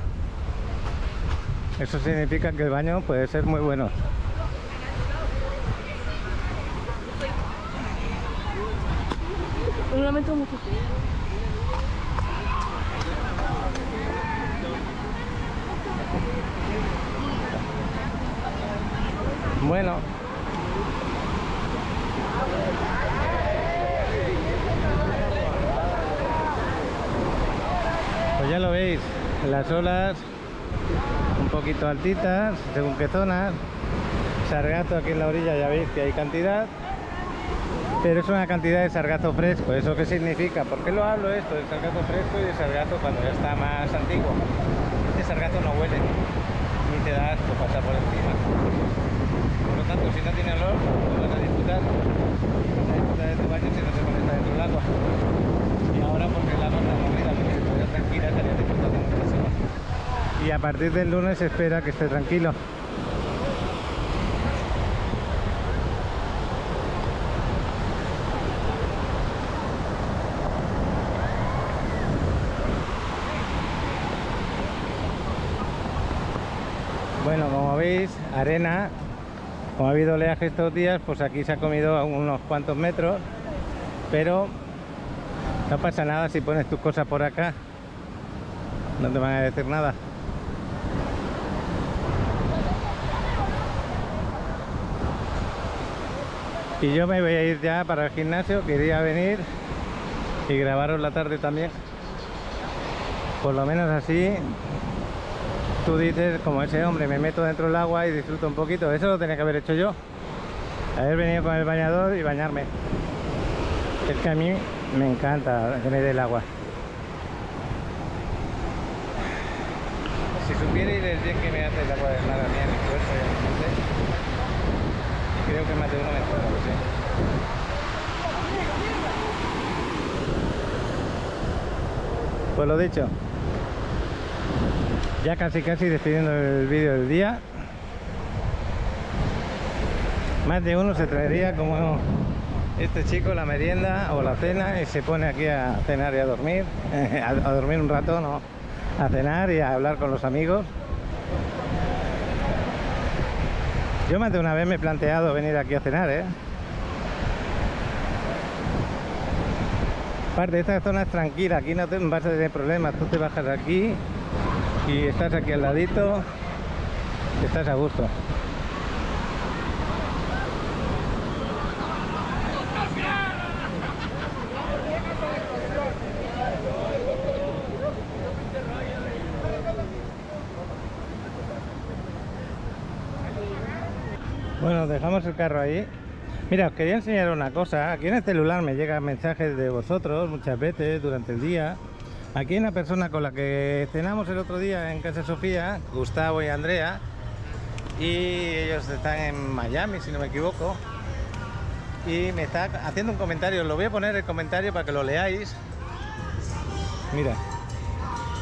Eso significa que el baño puede ser muy bueno. Un momento mucho. Bueno, pues ya lo veis, las olas un poquito altitas, según qué zonas. Sargazo aquí en la orilla, ya veis que hay cantidad, pero es una cantidad de sargazo fresco. ¿Eso qué significa? ¿Por qué lo hablo esto de sargazo fresco y de sargazo cuando ya está más antiguo? Este sargazo no huele, ni te da asco pasar por encima. Por lo tanto, si no tiene olor, lo vas a disfrutar. Vas a disfrutar de tu baño si no se conecta dentro del agua. Y ahora, porque el agua está movida, porque si estuviera tranquila, estaría disfrutando muchísimo. Y a partir del lunes se espera que esté tranquilo. Bueno, como veis, arena. Como ha habido oleaje estos días, pues aquí se ha comido unos cuantos metros, pero no pasa nada si pones tus cosas por acá, no te van a decir nada. Y yo me voy a ir ya para el gimnasio, quería venir y grabaros la tarde también. Por lo menos así tú dices, como ese hombre, me meto dentro del agua y disfruto un poquito. Eso lo tenía que haber hecho yo, haber venido con el bañador y bañarme. Es que a mí me encanta que me dé el agua. Si supierais el bien que me hace el agua del mar a mí, a mi cuerpo y a mi mente, y creo que más de uno me entera, lo sé. Pues lo dicho, ya casi despidiendo el vídeo del día. Más de uno se traería como este chico la merienda o la cena y se pone aquí a cenar y a dormir, a dormir un rato, no, a cenar y a hablar con los amigos. Yo más de una vez me he planteado venir aquí a cenar, ¿eh? Aparte, esta zona es tranquila, aquí no te vas a tener problemas, tú te bajas aquí y estás aquí al ladito, estás a gusto. Bueno, dejamos el carro ahí. Mira, os quería enseñar una cosa. Aquí en el celular me llegan mensajes de vosotros muchas veces durante el día. Aquí hay una persona con la que cenamos el otro día en casa de Sofía, Gustavo y Andrea, y ellos están en Miami, si no me equivoco, y me está haciendo un comentario. Lo voy a poner el comentario para que lo leáis. Mira,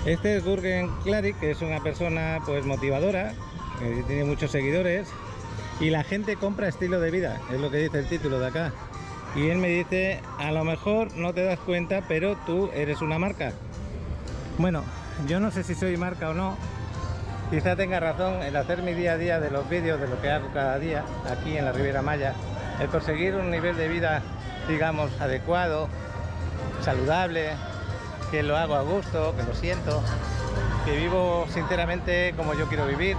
este es Jürgen Klarik, que es una persona pues motivadora, que tiene muchos seguidores, y la gente compra estilo de vida, es lo que dice el título de acá. Y él me dice, a lo mejor no te das cuenta, pero tú eres una marca. Bueno, yo no sé si soy marca o no. Quizá tenga razón en hacer mi día a día de los vídeos, de lo que hago cada día aquí en la Riviera Maya, el conseguir un nivel de vida, digamos, adecuado, saludable, que lo hago a gusto, que lo siento, que vivo sinceramente como yo quiero vivir.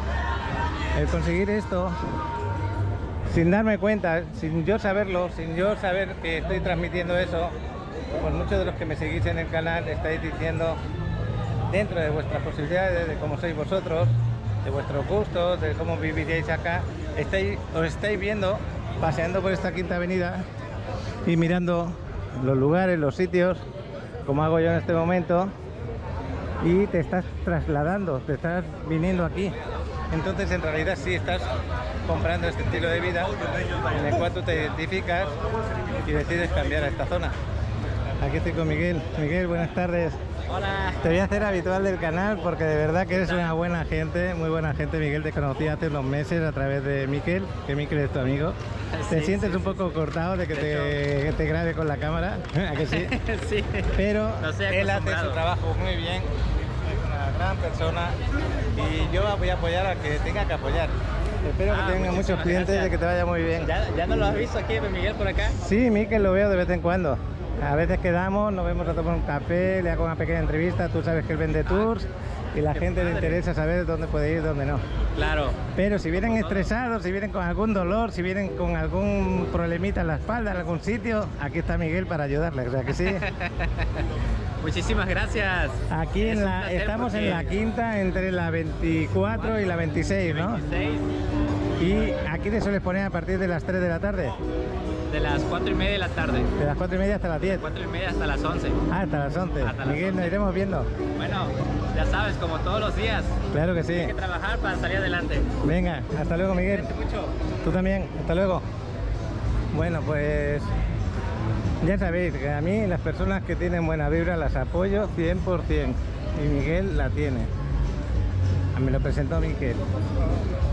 El conseguir esto sin darme cuenta, sin yo saberlo, sin yo saber que estoy transmitiendo eso, pues muchos de los que me seguís en el canal estáis diciendo, dentro de vuestras posibilidades, de cómo sois vosotros, de vuestros gustos, de cómo viviríais acá, os estáis viendo paseando por esta Quinta Avenida y mirando los lugares, los sitios, como hago yo en este momento, y te estás trasladando, te estás viniendo aquí. Entonces en realidad sí estás comprando este estilo de vida en el cual tú te identificas y decides cambiar a esta zona. Aquí estoy con Miguel. Miguel, buenas tardes. Hola. Te voy a hacer habitual del canal porque de verdad que eres una buena gente, muy buena gente. Miguel, te conocí hace unos meses a través de Miquel, que Miquel es tu amigo. ¿Te sientes un poco cortado de que te grabe con la cámara? ¿A que sí? Sí. Pero No estoy él hace acostumbrado. su trabajo muy bien, es una gran persona y yo voy a apoyar a que tenga que apoyar. Espero que tenga muchos muchísimas clientes y gracias. que te vaya muy bien. ¿Ya no lo has visto aquí, Miguel, por acá? Sí, Miquel lo veo de vez en cuando. A veces quedamos, nos vemos a tomar un café, le hago una pequeña entrevista. Tú sabes que él vende tours y la qué gente le padre. interesa saber dónde puede ir, dónde no. Claro. Pero si vienen estresados, si vienen con algún dolor, si vienen con algún problemita en la espalda, en algún sitio, aquí está Miguel para ayudarles. O sea que sí. Muchísimas gracias. Aquí Es un placer estamos en la porque- quinta, entre la 24 y la 26, ¿no? 26, Y aquí te sueles poner a partir de las 3 de la tarde, de las 4:30 de la tarde. de las 4:30 hasta las 10. 4:30 hasta las 11. Ah, hasta las 11. Hasta las Miguel, nos 11. iremos viendo. Bueno, ya sabes, como todos los días, Claro que sí. hay que trabajar para salir adelante. Venga, hasta luego, Miguel. Cuídate mucho. Tú también, hasta luego. Bueno, pues ya sabéis que a mí las personas que tienen buena vibra las apoyo 100%. Y Miguel la tiene. Me lo presentó Miguel.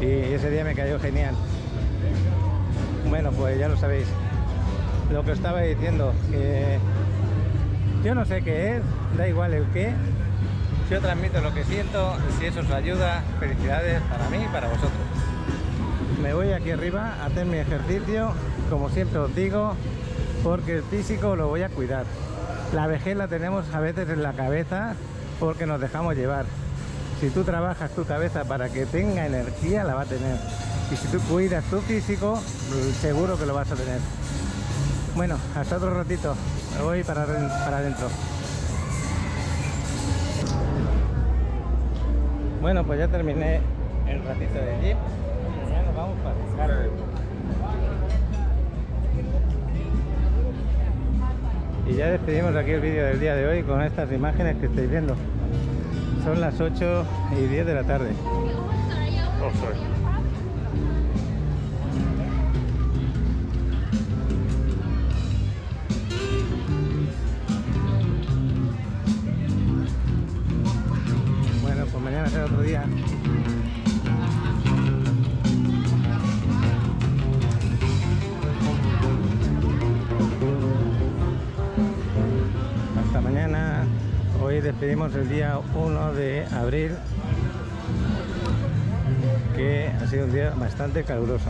Y ese día me cayó genial. Bueno, pues ya lo sabéis. Lo que os estaba diciendo, que yo no sé qué es, da igual el qué. Yo transmito lo que siento, si eso os ayuda, felicidades para mí y para vosotros. Me voy aquí arriba a hacer mi ejercicio, como siempre os digo, porque el físico lo voy a cuidar. La vejez la tenemos a veces en la cabeza porque nos dejamos llevar. Si tú trabajas tu cabeza para que tenga energía, la va a tener. Y si tú cuidas tu físico, seguro que lo vas a tener. Bueno, hasta otro ratito. Me voy para adentro. Bueno, pues ya terminé el ratito de jeep. Y ya nos vamos para descarga. Y ya despedimos aquí el vídeo del día de hoy con estas imágenes que estáis viendo. Son las 8:10 de la tarde. Oh, sorry. Bueno, pues mañana será otro día. Hasta mañana. Hoy despedimos el día 1 de abril, que ha sido un día bastante caluroso.